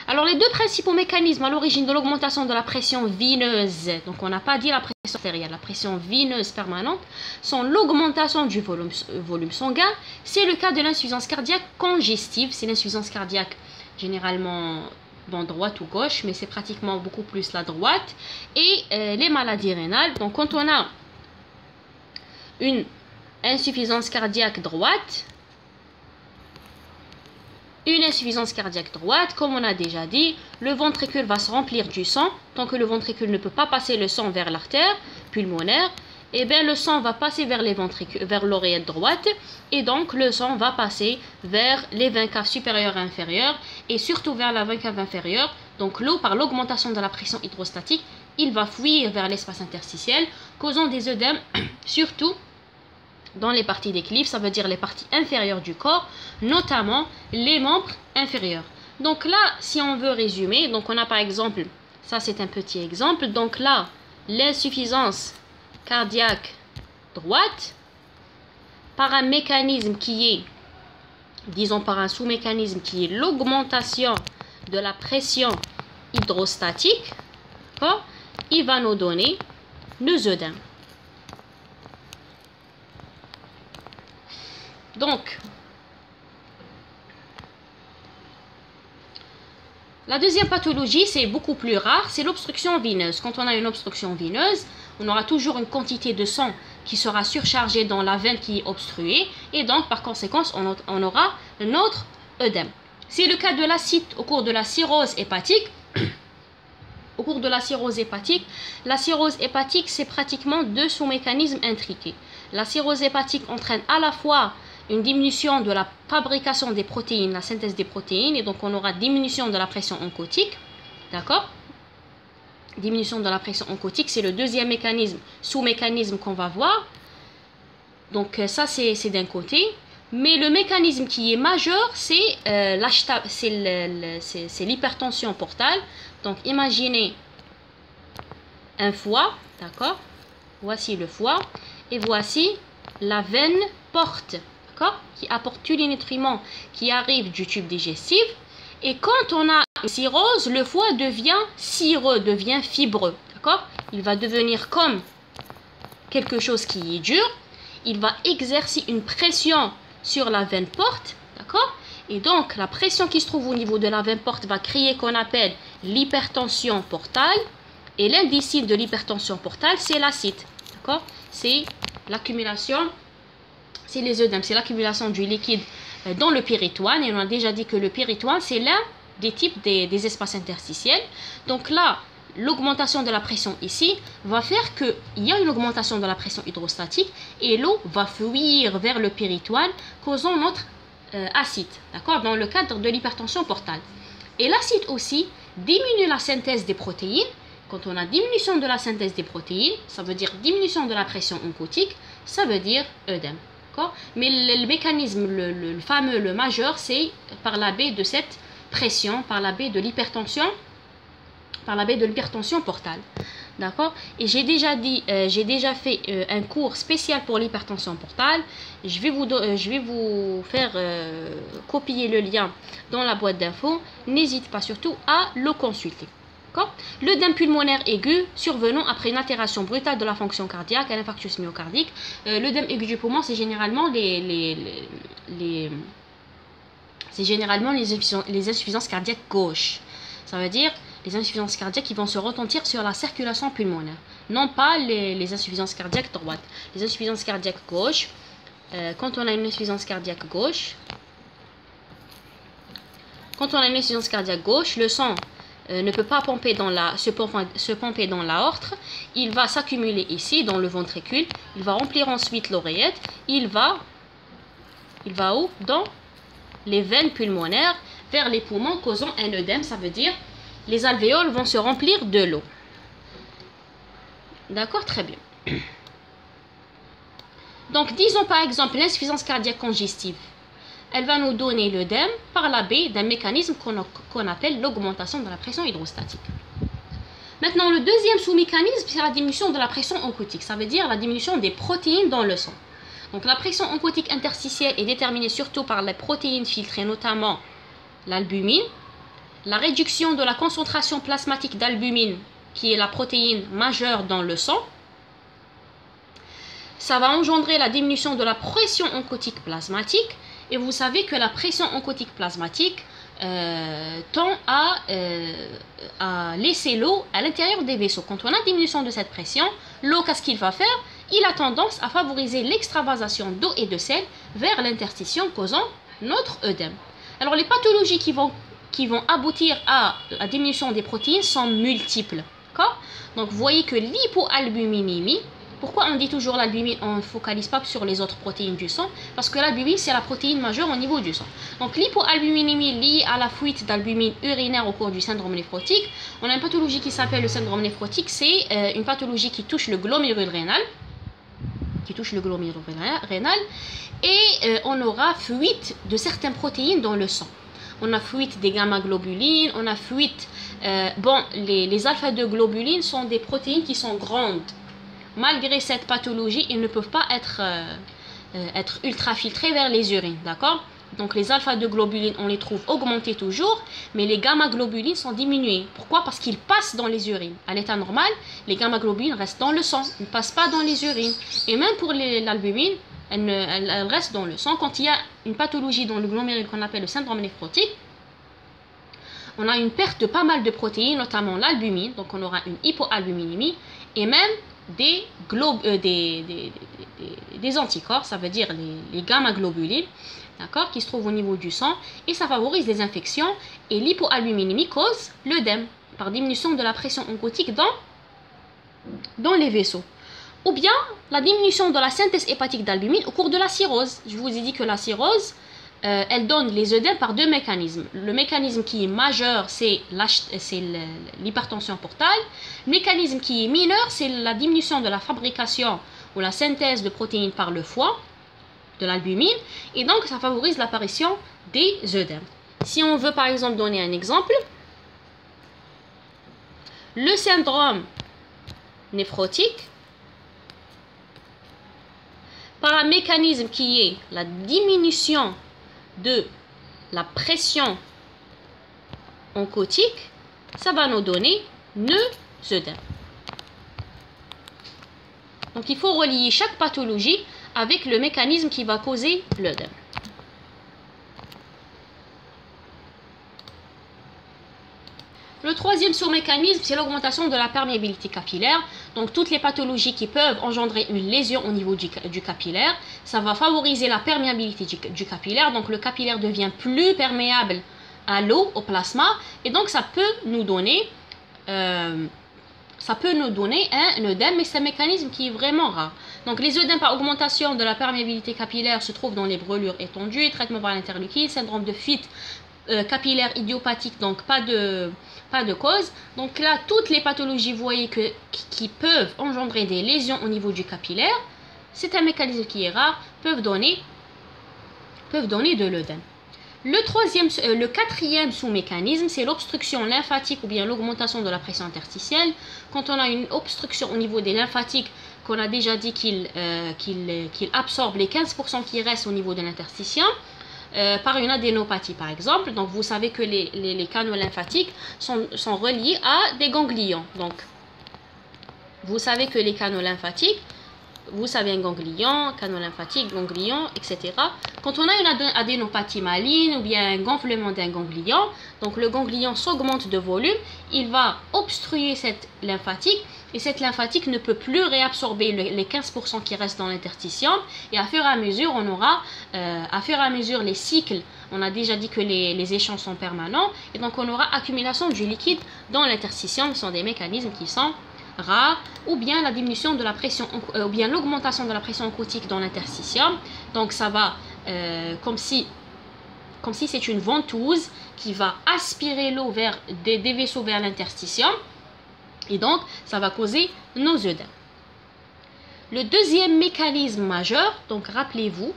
Alors les deux principaux mécanismes à l'origine de l'augmentation de la pression veineuse, donc on n'a pas dit la pression artérielle, la pression veineuse permanente, sont l'augmentation du volume sanguin. C'est le cas de l'insuffisance cardiaque congestive, c'est l'insuffisance cardiaque généralement droite ou gauche, mais c'est pratiquement beaucoup plus la droite, et les maladies rénales. Donc quand on a une insuffisance cardiaque droite, comme on a déjà dit, le ventricule va se remplir du sang. Tant que le ventricule ne peut pas passer le sang vers l'artère pulmonaire, et bien le sang va passer vers l'oreillette droite, et donc le sang va passer vers les veines caves supérieures et inférieures, et surtout vers la veine cave inférieure. Donc l'eau, par l'augmentation de la pression hydrostatique, il va fuir vers l'espace interstitiel, causant des œdèmes, surtout Dans les parties d'équilibre, ça veut dire les parties inférieures du corps, notamment les membres inférieurs. Donc là, si on veut résumer, donc on a par exemple, ça c'est un petit exemple, donc là, l'insuffisance cardiaque droite, par un mécanisme qui est, disons par un sous-mécanisme qui est l'augmentation de la pression hydrostatique, il va nous donner nos œdèmes. Donc, la deuxième pathologie, c'est beaucoup plus rare, c'est l'obstruction veineuse. Quand on a une obstruction veineuse, on aura toujours une quantité de sang qui sera surchargée dans la veine qui est obstruée, et donc par conséquent, on aura notre œdème. C'est le cas de l'acide au cours de la cirrhose hépatique. Au cours de la cirrhose hépatique, c'est pratiquement deux sous-mécanismes intriqués. La cirrhose hépatique entraîne à la fois une diminution de la fabrication des protéines, la synthèse des protéines, et donc on aura diminution de la pression oncotique, d'accord? Diminution de la pression oncotique, c'est le deuxième mécanisme, sous-mécanisme qu'on va voir. Donc ça, c'est d'un côté. Mais le mécanisme qui est majeur, c'est l'hypertension portale. Donc imaginez un foie, d'accord? Voici le foie, et voici la veine porte, qui apporte tous les nutriments qui arrivent du tube digestif. Et quand on a une cirrhose, le foie devient cireux, devient fibreux, d'accord? Il va devenir comme quelque chose qui est dur. Il va exercer une pression sur la veine porte, d'accord? Et donc, la pression qui se trouve au niveau de la veine porte va créer qu'on appelle l'hypertension portale. Et l'indicible de l'hypertension portale, c'est l'acide, d'accord? C'est l'accumulation, c'est les œdèmes, c'est l'accumulation du liquide dans le péritoine. Et on a déjà dit que le péritoine, c'est l'un des types des espaces interstitiels. Donc là, l'augmentation de la pression ici va faire qu'il y a une augmentation de la pression hydrostatique et l'eau va fuir vers le péritoine, causant notre acide, d'accord, dans le cadre de l'hypertension portale. Et l'acide aussi diminue la synthèse des protéines. Quand on a diminution de la synthèse des protéines, ça veut dire diminution de la pression oncotique, ça veut dire œdème. Mais le mécanisme, le fameux, le majeur, c'est par la baie de cette pression, par la baie de l'hypertension, portale. D'accord? Et j'ai déjà fait un cours spécial pour l'hypertension portale. Je vais vous faire copier le lien dans la boîte d'infos. N'hésite pas surtout à le consulter. L'œdème pulmonaire aigu survenant après une altération brutale de la fonction cardiaque, un infarctus myocardique. L'œdème aigu du poumon, c'est généralement les insuffisances cardiaques gauches. Ça veut dire les insuffisances cardiaques qui vont se retentir sur la circulation pulmonaire, non pas les insuffisances cardiaques droites. Les insuffisances cardiaques gauches, quand on a une insuffisance cardiaque gauche, le sang ne peut pas se pomper dans l'aorte, il va s'accumuler ici dans le ventricule, il va remplir ensuite l'oreillette, il va où? Dans les veines pulmonaires vers les poumons, causant un œdème. Ça veut dire les alvéoles vont se remplir de l'eau. D'accord, très bien. Donc disons par exemple l'insuffisance cardiaque congestive. Elle va nous donner l'œdème par la baie d'un mécanisme qu'on appelle l'augmentation de la pression hydrostatique. Maintenant, le deuxième sous-mécanisme, c'est la diminution de la pression oncotique. Ça veut dire la diminution des protéines dans le sang. Donc la pression oncotique interstitielle est déterminée surtout par les protéines filtrées, notamment l'albumine. La réduction de la concentration plasmatique d'albumine, qui est la protéine majeure dans le sang, ça va engendrer la diminution de la pression oncotique plasmatique. Et vous savez que la pression oncotique plasmatique tend à laisser l'eau à l'intérieur des vaisseaux. Quand on a diminution de cette pression, l'eau, qu'est-ce qu'il va faire? Il a tendance à favoriser l'extravasation d'eau et de sel vers l'interstitium, causant notre œdème. Alors les pathologies qui vont aboutir à la diminution des protéines sont multiples. Donc vous voyez que l'hypoalbuminémie, pourquoi on dit toujours l'albumine, on ne focalise pas sur les autres protéines du sang? Parce que l'albumine, c'est la protéine majeure au niveau du sang. Donc l'hypoalbuminémie liée à la fuite d'albumine urinaire au cours du syndrome néphrotique. On a une pathologie qui s'appelle le syndrome néphrotique. C'est une pathologie qui touche le glomérule rénal. qui touche le glomérulo-rénal, et on aura fuite de certaines protéines dans le sang. On a fuite des gamma-globulines, on a fuite... les alpha-2 globulines sont des protéines qui sont grandes. Malgré cette pathologie, ils ne peuvent pas être ultrafiltrés vers les urines, d'accord? Donc les alpha-2 globulines, on les trouve augmentées toujours, mais les gamma-globulines sont diminuées. Pourquoi? Parce qu'ils passent dans les urines. À l'état normal, les gamma-globulines restent dans le sang, ils ne passent pas dans les urines. Et même pour l'albumine, elle reste dans le sang. Quand il y a une pathologie dans le glomérule qu'on appelle le syndrome néphrotique, on a une perte de pas mal de protéines, notamment l'albumine, donc on aura une hypoalbuminémie, et même des anticorps, ça veut dire les gamma-globulines, d'accord, qui se trouvent au niveau du sang, et ça favorise les infections, et l'hypoalbuminémie cause l'œdème, par diminution de la pression oncotique dans les vaisseaux. Ou bien la diminution de la synthèse hépatique d'albumine au cours de la cirrhose. Je vous ai dit que la cirrhose, elle donne les œdèmes par deux mécanismes. Le mécanisme qui est majeur, c'est l'hypertension portale. Le mécanisme qui est mineur, c'est la diminution de la fabrication ou la synthèse de protéines par le foie, de l'albumine. Et donc, ça favorise l'apparition des œdèmes. Si on veut par exemple donner un exemple, le syndrome néphrotique, par un mécanisme qui est la diminution de la pression oncotique, ça va nous donner nos œdèmes. Donc il faut relier chaque pathologie avec le mécanisme qui va causer l'œdème. Le troisième sous-mécanisme, c'est l'augmentation de la perméabilité capillaire. Donc toutes les pathologies qui peuvent engendrer une lésion au niveau du capillaire, ça va favoriser la perméabilité du capillaire. Donc le capillaire devient plus perméable à l'eau, au plasma, et donc ça peut nous donner un œdème, mais c'est un mécanisme qui est vraiment rare. Donc les œdèmes par augmentation de la perméabilité capillaire se trouvent dans les brûlures étendues, traitement par l'interleukine, syndrome de fuite capillaire idiopathique, donc pas de cause. Donc là, toutes les pathologies, vous voyez, qui peuvent engendrer des lésions au niveau du capillaire, c'est un mécanisme qui est rare, peuvent donner de l'œdème. Le quatrième sous-mécanisme, c'est l'obstruction lymphatique ou bien l'augmentation de la pression interstitielle. Quand on a une obstruction au niveau des lymphatiques, qu'on a déjà dit qu'il absorbe les 15% qui restent au niveau de l'interstitien, par une adénopathie par exemple. Donc vous savez que les canaux lymphatiques sont reliés à des ganglions. Donc vous savez que les canaux lymphatiques, vous savez un ganglion, canaux lymphatique, ganglion, etc. Quand on a une adénopathie maligne ou bien un gonflement d'un ganglion, donc le ganglion s'augmente de volume, il va obstruer cette lymphatique, et cette lymphatique ne peut plus réabsorber les 15% qui restent dans l'interstitium, et à fur et à mesure, on aura, les cycles, on a déjà dit que les échanges sont permanents, et donc on aura accumulation du liquide dans l'interstitium. Ce sont des mécanismes qui sont rares, ou bien la diminution de la pression, ou bien l'augmentation de la pression oncotique dans l'interstitium. Donc ça va, comme si c'est une ventouse qui va aspirer l'eau vers des vaisseaux vers l'interstitium, et donc ça va causer nos œdèmes. Le deuxième mécanisme majeur, donc rappelez-vous,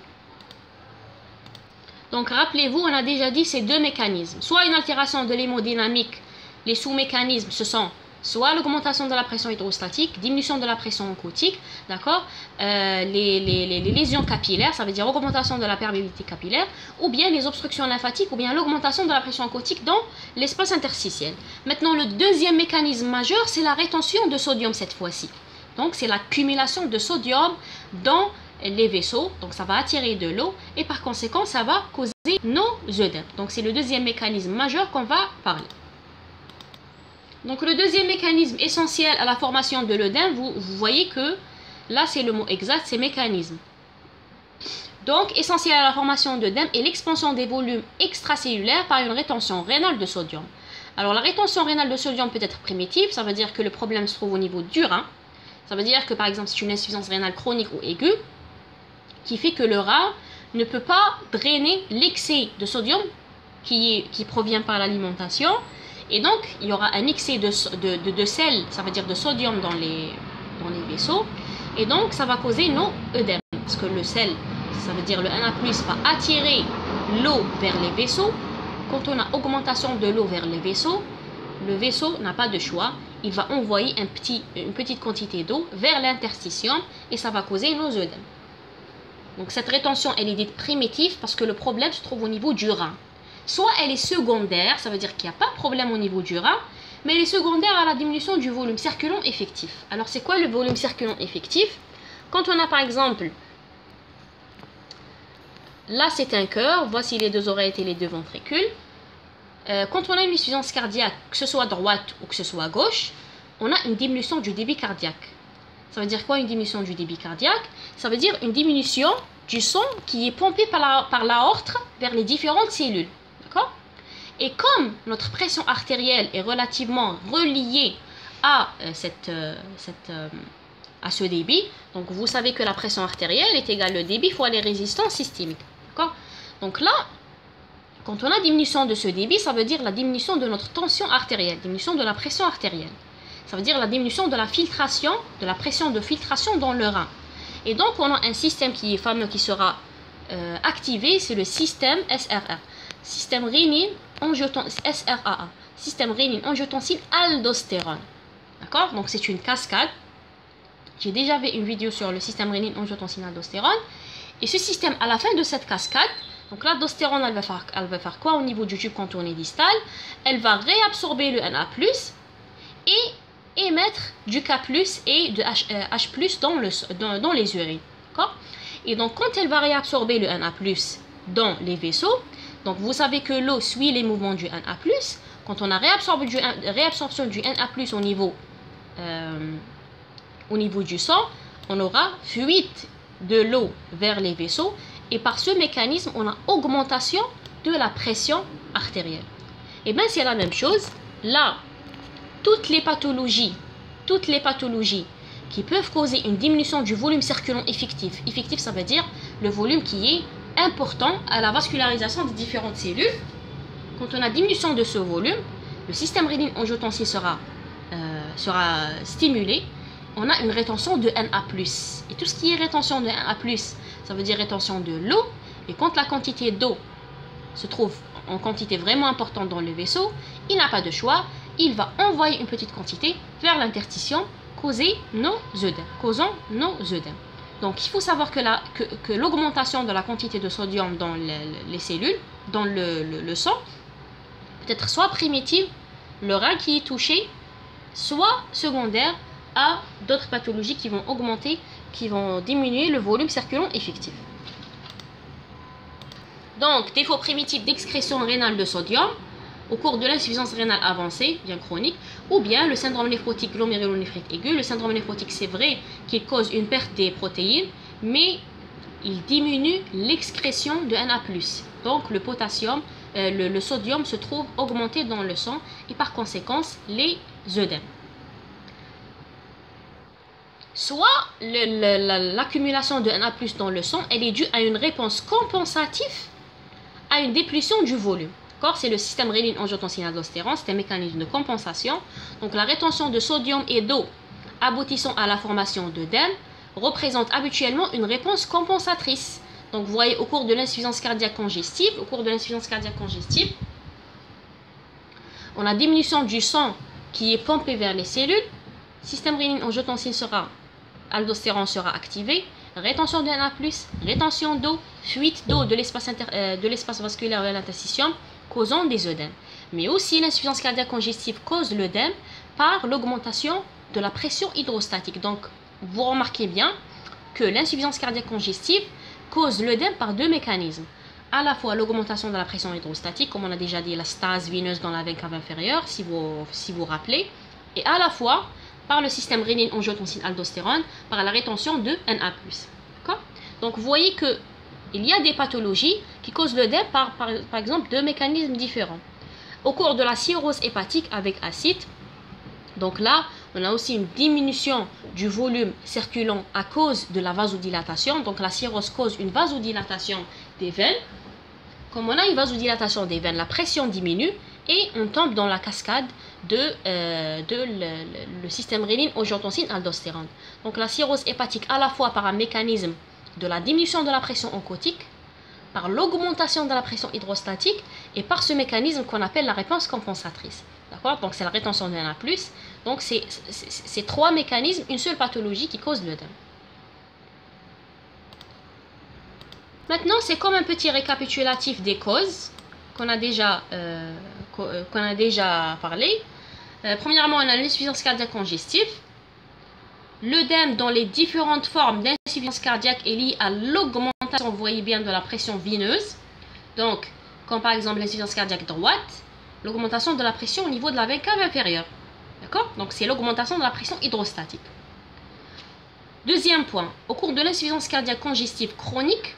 on a déjà dit ces deux mécanismes, soit une altération de l'hémodynamique. Les sous-mécanismes, ce sont soit l'augmentation de la pression hydrostatique, diminution de la pression oncotique, d'accord, les lésions capillaires, ça veut dire augmentation de la perméabilité capillaire, ou bien les obstructions lymphatiques, ou bien l'augmentation de la pression oncotique dans l'espace interstitiel. Maintenant, le deuxième mécanisme majeur, c'est la rétention de sodium cette fois-ci. Donc, c'est l'accumulation de sodium dans les vaisseaux, donc ça va attirer de l'eau, et par conséquent, ça va causer nos œdèmes. Donc, c'est le deuxième mécanisme majeur qu'on va parler. Donc le deuxième mécanisme essentiel à la formation de l'œdème, vous voyez que là c'est le mot exact, c'est mécanisme. Donc essentiel à la formation d'œdème est l'expansion des volumes extracellulaires par une rétention rénale de sodium. Alors la rétention rénale de sodium peut être primitive, ça veut dire que le problème se trouve au niveau du rein. Ça veut dire que par exemple c'est une insuffisance rénale chronique ou aiguë qui fait que le rein ne peut pas drainer l'excès de sodium qui provient par l'alimentation. Et donc, il y aura un excès de sel, ça veut dire de sodium dans les vaisseaux. Et donc, ça va causer nos œdèmes. Parce que le sel, ça veut dire le Na+, va attirer l'eau vers les vaisseaux. Quand on a augmentation de l'eau vers les vaisseaux, le vaisseau n'a pas de choix. Il va envoyer une petite quantité d'eau vers l'interstitium et ça va causer nos œdèmes. Donc cette rétention, elle est dite primitive parce que le problème se trouve au niveau du rein. Soit elle est secondaire, ça veut dire qu'il n'y a pas de problème au niveau du rein, mais elle est secondaire à la diminution du volume circulant effectif. Alors c'est quoi le volume circulant effectif? Quand on a par exemple, là c'est un cœur, voici les deux oreilles et les deux ventricules. Quand on a une insuffisance cardiaque, que ce soit à droite ou que ce soit à gauche, on a une diminution du débit cardiaque. Ça veut dire quoi une diminution du débit cardiaque? Ça veut dire une diminution du sang qui est pompé par l'aorte vers les différentes cellules. D'accord? Et comme notre pression artérielle est relativement reliée à, à ce débit, donc vous savez que la pression artérielle est égale au débit fois les résistances systémiques. D'accord? Donc là, quand on a diminution de ce débit, ça veut dire la diminution de notre tension artérielle, diminution de la pression artérielle. Ça veut dire la diminution de la filtration, de la pression de filtration dans le rein. Et donc, on a un système qui est fameux, qui sera activé, c'est le système SRR. Système rénine-angiotensine, SRAA. Système rénine-angiotensine-aldostérone. D'accord? Donc, c'est une cascade. J'ai déjà fait une vidéo sur le système rénine-angiotensine-aldostérone. Et ce système, à la fin de cette cascade, donc l'aldostérone, elle va faire quoi au niveau du tube contourné distal? Elle va réabsorber le Na+, et émettre du K+ et de H+ dans les urines. Et donc, quand elle va réabsorber le Na+ dans les vaisseaux, donc vous savez que l'eau suit les mouvements du Na+. Quand on a réabsorption du Na+ au niveau du sang, on aura fuite de l'eau vers les vaisseaux. Et par ce mécanisme, on a augmentation de la pression artérielle. Et bien, c'est la même chose. Là, toutes les pathologies qui peuvent causer une diminution du volume circulant effectif. Effectif, ça veut dire le volume qui est important à la vascularisation des différentes cellules. Quand on a diminution de ce volume, le système rénine-angiotensine sera stimulé. On a une rétention de Na+. Et tout ce qui est rétention de Na+, ça veut dire rétention de l'eau. Et quand la quantité d'eau se trouve en quantité vraiment importante dans le vaisseau, il n'a pas de choix. Il va envoyer une petite quantité vers l'interstitium, causant nos œdèmes. Donc, il faut savoir que l'augmentation de la quantité de sodium dans les cellules, dans le sang, peut être soit primitive, le rein qui est touché, soit secondaire à d'autres pathologies qui vont augmenter, qui vont diminuer le volume circulant effectif. Donc, défaut primitif d'excrétion rénale de sodium au cours de l'insuffisance rénale avancée, bien chronique, ou bien le syndrome néphrotique glomérulonéphrite aigu. Le syndrome néphrotique, c'est vrai qu'il cause une perte des protéines, mais il diminue l'excrétion de Na+. Donc, le potassium, le sodium se trouve augmenté dans le sang et par conséquence, les œdèmes. Soit l'accumulation de Na+ dans le sang, elle est due à une réponse compensative à une déplétion du volume. C'est le système rénine-angiotensine-aldostérone, c'est un mécanisme de compensation. Donc la rétention de sodium et d'eau aboutissant à la formation d'œdèmes représente habituellement une réponse compensatrice. Donc vous voyez, au cours de l'insuffisance cardiaque congestive, on a diminution du sang qui est pompé vers les cellules, système rénine-angiotensine aldostérone sera activé, rétention de Na+, rétention d'eau, fuite d'eau de l'espace vasculaire vers l'interstitium, causant des œdèmes. Mais aussi l'insuffisance cardiaque congestive cause l'œdème par l'augmentation de la pression hydrostatique. Donc vous remarquez bien que l'insuffisance cardiaque congestive cause l'œdème par deux mécanismes. À la fois l'augmentation de la pression hydrostatique, comme on a déjà dit, la stase veineuse dans la veine cave inférieure, si vous rappelez, et à la fois par le système rénine-angiotensine-aldostérone, par la rétention de Na+. Donc vous voyez qu'il y a des pathologies qui causent l'œdème par exemple deux mécanismes différents. Au cours de la cirrhose hépatique avec acide, donc là on a aussi une diminution du volume circulant à cause de la vasodilatation. Donc la cirrhose cause une vasodilatation des veines. Comme on a une vasodilatation des veines, la pression diminue et on tombe dans la cascade de le système rénine-angiotensine-aldostérone. Donc la cirrhose hépatique à la fois par un mécanisme de la diminution de la pression oncotique, par l'augmentation de la pression hydrostatique et par ce mécanisme qu'on appelle la réponse compensatrice. D'accord? Donc c'est la rétention de Na+. Donc c'est trois mécanismes, une seule pathologie qui cause l'œdème. Maintenant, c'est comme un petit récapitulatif des causes qu'on a déjà parlé. Premièrement, on a l'insuffisance cardiaque congestive. L'œdème dans les différentes formes d'insuffisance cardiaque est lié à l'augmentation, vous voyez bien, de la pression veineuse. Donc, comme par exemple l'insuffisance cardiaque droite, l'augmentation de la pression au niveau de la veine cave inférieure. D'accord? Donc, c'est l'augmentation de la pression hydrostatique. Deuxième point, au cours de l'insuffisance cardiaque congestive chronique,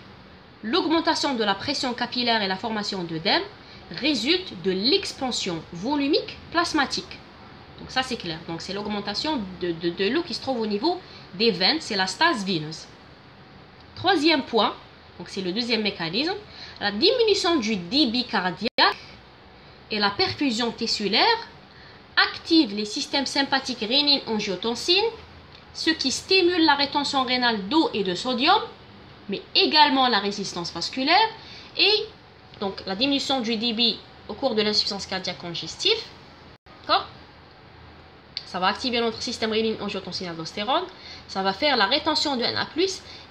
l'augmentation de la pression capillaire et la formation d'œdème résulte de l'expansion volumique plasmatique. Donc ça c'est clair. Donc c'est l'augmentation de l'eau qui se trouve au niveau des veines, c'est la stase veineuse. Troisième point, donc c'est le deuxième mécanisme, la diminution du débit cardiaque et la perfusion tissulaire activent les systèmes sympathiques rénine-angiotensine, ce qui stimule la rétention rénale d'eau et de sodium, mais également la résistance vasculaire et donc la diminution du débit au cours de l'insuffisance cardiaque congestive. D'accord? Ça va activer notre système rénine-angiotensine-aldostérone, ça va faire la rétention de Na+,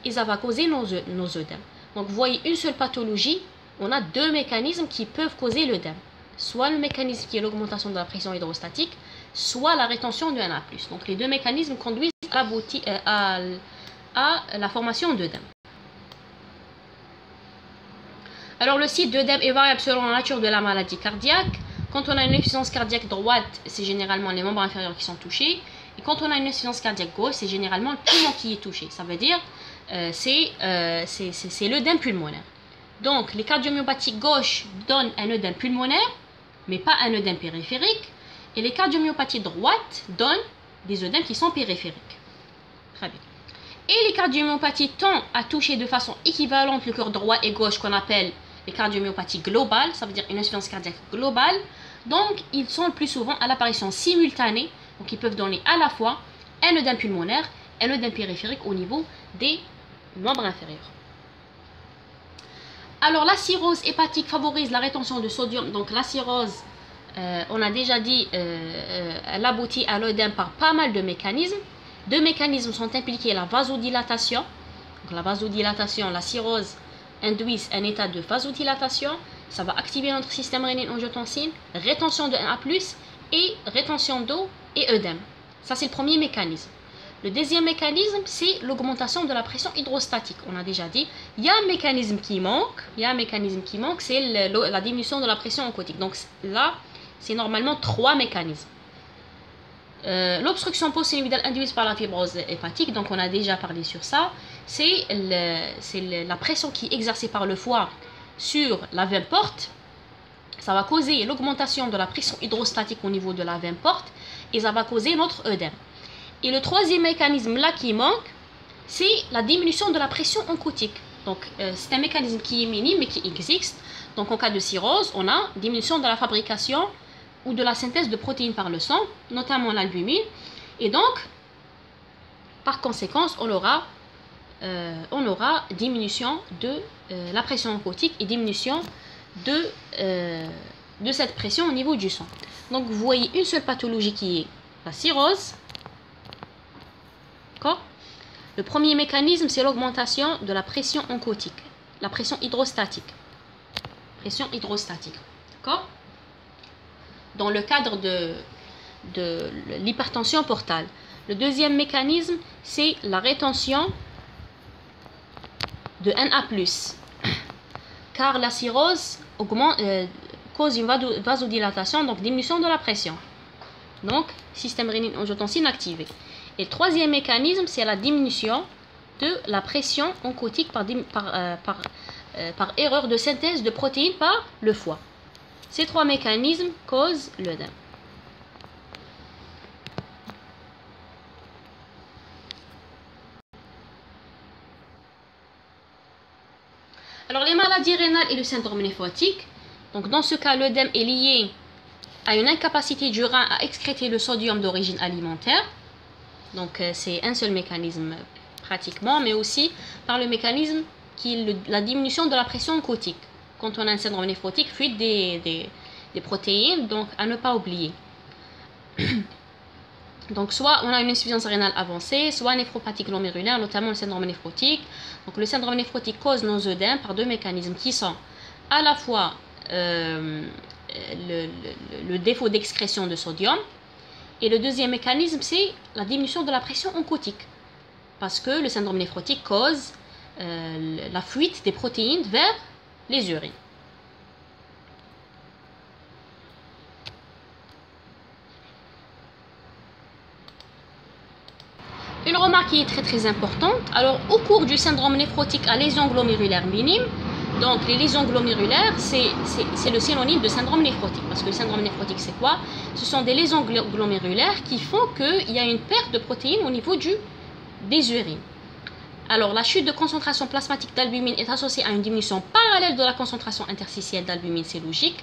et ça va causer nos œdèmes. Donc vous voyez une seule pathologie, on a deux mécanismes qui peuvent causer l'œdème. Soit le mécanisme qui est l'augmentation de la pression hydrostatique, soit la rétention de Na+. Donc les deux mécanismes conduisent à la formation d'œdème. Alors le site d'œdème est variable selon la nature de la maladie cardiaque. Quand on a une insuffisance cardiaque droite, c'est généralement les membres inférieurs qui sont touchés. Et quand on a une insuffisance cardiaque gauche, c'est généralement le poumon qui est touché. Ça veut dire c'est l'œdème pulmonaire. Donc les cardiomyopathies gauches donnent un œdème pulmonaire, mais pas un œdème périphérique. Et les cardiomyopathies droites donnent des œdèmes qui sont périphériques. Très bien. Et les cardiomyopathies tendent à toucher de façon équivalente le cœur droit et gauche qu'on appelle les cardiomyopathies globales, ça veut dire une insuffisance cardiaque globale. Donc, ils sont le plus souvent à l'apparition simultanée. Donc, ils peuvent donner à la fois un œdème pulmonaire et un œdème périphérique au niveau des membres inférieurs. Alors, la cirrhose hépatique favorise la rétention de sodium. Donc, la cirrhose, on a déjà dit, elle aboutit à l'œdème par pas mal de mécanismes. Deux mécanismes sont impliqués, la vasodilatation. Donc, la vasodilatation, la cirrhose induit un état de vasodilatation. Ça va activer notre système rénine-angiotensine, rétention de Na+, et rétention d'eau et œdème. Ça, c'est le premier mécanisme. Le deuxième mécanisme, c'est l'augmentation de la pression hydrostatique. On a déjà dit, il y a un mécanisme qui manque. C'est la diminution de la pression oncotique. Donc là, c'est normalement trois mécanismes. L'obstruction post-sinusale induite par la fibrose hépatique, donc on a déjà parlé sur ça, c'est la pression qui est exercée par le foie sur la veine porte. Ça va causer l'augmentation de la pression hydrostatique au niveau de la veine porte et ça va causer notre œdème. Et le troisième mécanisme là qui manque, c'est la diminution de la pression oncotique. Donc c'est un mécanisme qui est minime mais qui existe. Donc en cas de cirrhose, on a diminution de la fabrication ou de la synthèse de protéines par le sang, notamment l'albumine. Et donc, par conséquence, on aura diminution de la pression oncotique et diminution de cette pression au niveau du sang. Donc, vous voyez une seule pathologie qui est la cirrhose. D'accord? Le premier mécanisme, c'est l'augmentation de la pression oncotique, la pression hydrostatique. Pression hydrostatique. D'accord? Dans le cadre de l'hypertension portale. Le deuxième mécanisme, c'est la rétention de Na+. Car la cirrhose cause une vasodilatation, donc diminution de la pression. Donc, système rénine-angiotensine activé. Et le troisième mécanisme, c'est la diminution de la pression oncotique par erreur de synthèse de protéines par le foie. Ces trois mécanismes causent l'œdème. Alors, les maladies rénales et le syndrome néphrotique. Donc, dans ce cas, l'œdème est lié à une incapacité du rein à excréter le sodium d'origine alimentaire. Donc c'est un seul mécanisme pratiquement, mais aussi par le mécanisme qui est la diminution de la pression oncotique. Quand on a un syndrome néphrotique, fuite des protéines, donc à ne pas oublier. Donc soit on a une insuffisance rénale avancée, soit néphropathie glomérulaire, notamment le syndrome néphrotique. Donc le syndrome néphrotique cause nos œdèmes par deux mécanismes qui sont à la fois le défaut d'excrétion de sodium, et le deuxième mécanisme c'est la diminution de la pression oncotique, parce que le syndrome néphrotique cause la fuite des protéines vers les urines. Une remarque qui est très importante, alors au cours du syndrome néphrotique à lésion glomérulaire minime, donc les lésions glomérulaires c'est le synonyme de syndrome néphrotique, parce que le syndrome néphrotique c'est quoi? Ce sont des lésions glomérulaires qui font qu'il y a une perte de protéines au niveau des urines. Alors la chute de concentration plasmatique d'albumine est associée à une diminution parallèle de la concentration interstitielle d'albumine, c'est logique.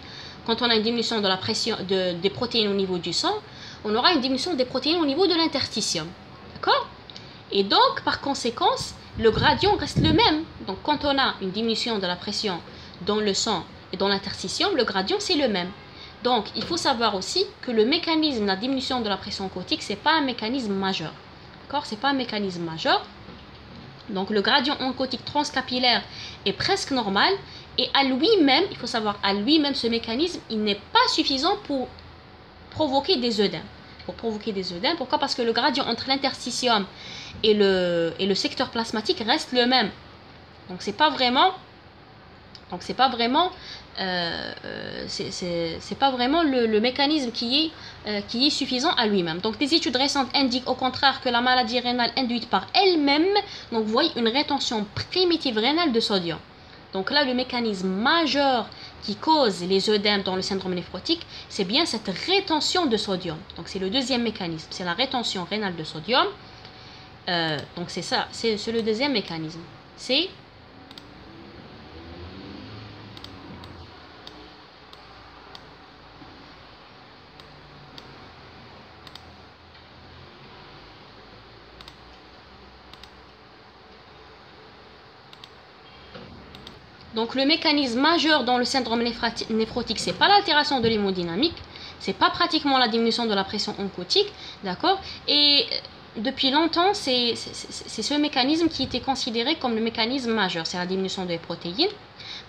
Quand on a une diminution de la pression des protéines au niveau du sang, on aura une diminution des protéines au niveau de l'interstitium. D'accord? Et donc, par conséquence, le gradient reste le même. Donc, quand on a une diminution de la pression dans le sang et dans l'interstitium, le gradient, c'est le même. Donc, il faut savoir aussi que le mécanisme de la diminution de la pression oncotique, ce n'est pas un mécanisme majeur. D'accord? Ce n'est pas un mécanisme majeur. Donc, le gradient oncotique transcapillaire est presque normal. Et à lui-même, il faut savoir, à lui-même, ce mécanisme, il n'est pas suffisant pour provoquer des œdèmes. Pourquoi? Parce que le gradient entre l'interstitium et le secteur plasmatique reste le même. Donc c'est pas vraiment le mécanisme qui est suffisant à lui-même. Donc des études récentes indiquent au contraire que la maladie rénale induite par elle-même, donc vous voyez, une rétention primitive rénale de sodium. Donc là, le mécanisme majeur qui cause les œdèmes dans le syndrome néphrotique, c'est bien cette rétention de sodium. Donc c'est le deuxième mécanisme, c'est la rétention rénale de sodium. Donc c'est ça, c'est le deuxième mécanisme. C'est donc le mécanisme majeur dans le syndrome néphrotique, c'est pas l'altération de l'hémodynamique, c'est pas pratiquement la diminution de la pression oncotique, d'accord? Et depuis longtemps, c'est ce mécanisme qui était considéré comme le mécanisme majeur, c'est la diminution des protéines.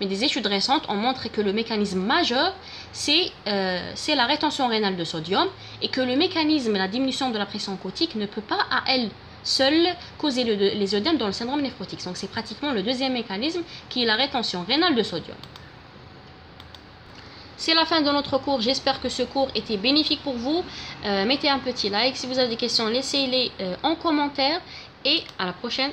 Mais des études récentes ont montré que le mécanisme majeur, c'est la rétention rénale de sodium, et que le mécanisme, la diminution de la pression oncotique, ne peut pas à elle seule causer les œdèmes dans le syndrome néphrotique. Donc c'est pratiquement le deuxième mécanisme qui est la rétention rénale de sodium. C'est la fin de notre cours. J'espère que ce cours était bénéfique pour vous. Mettez un petit like. Si vous avez des questions, laissez-les en commentaire. Et à la prochaine.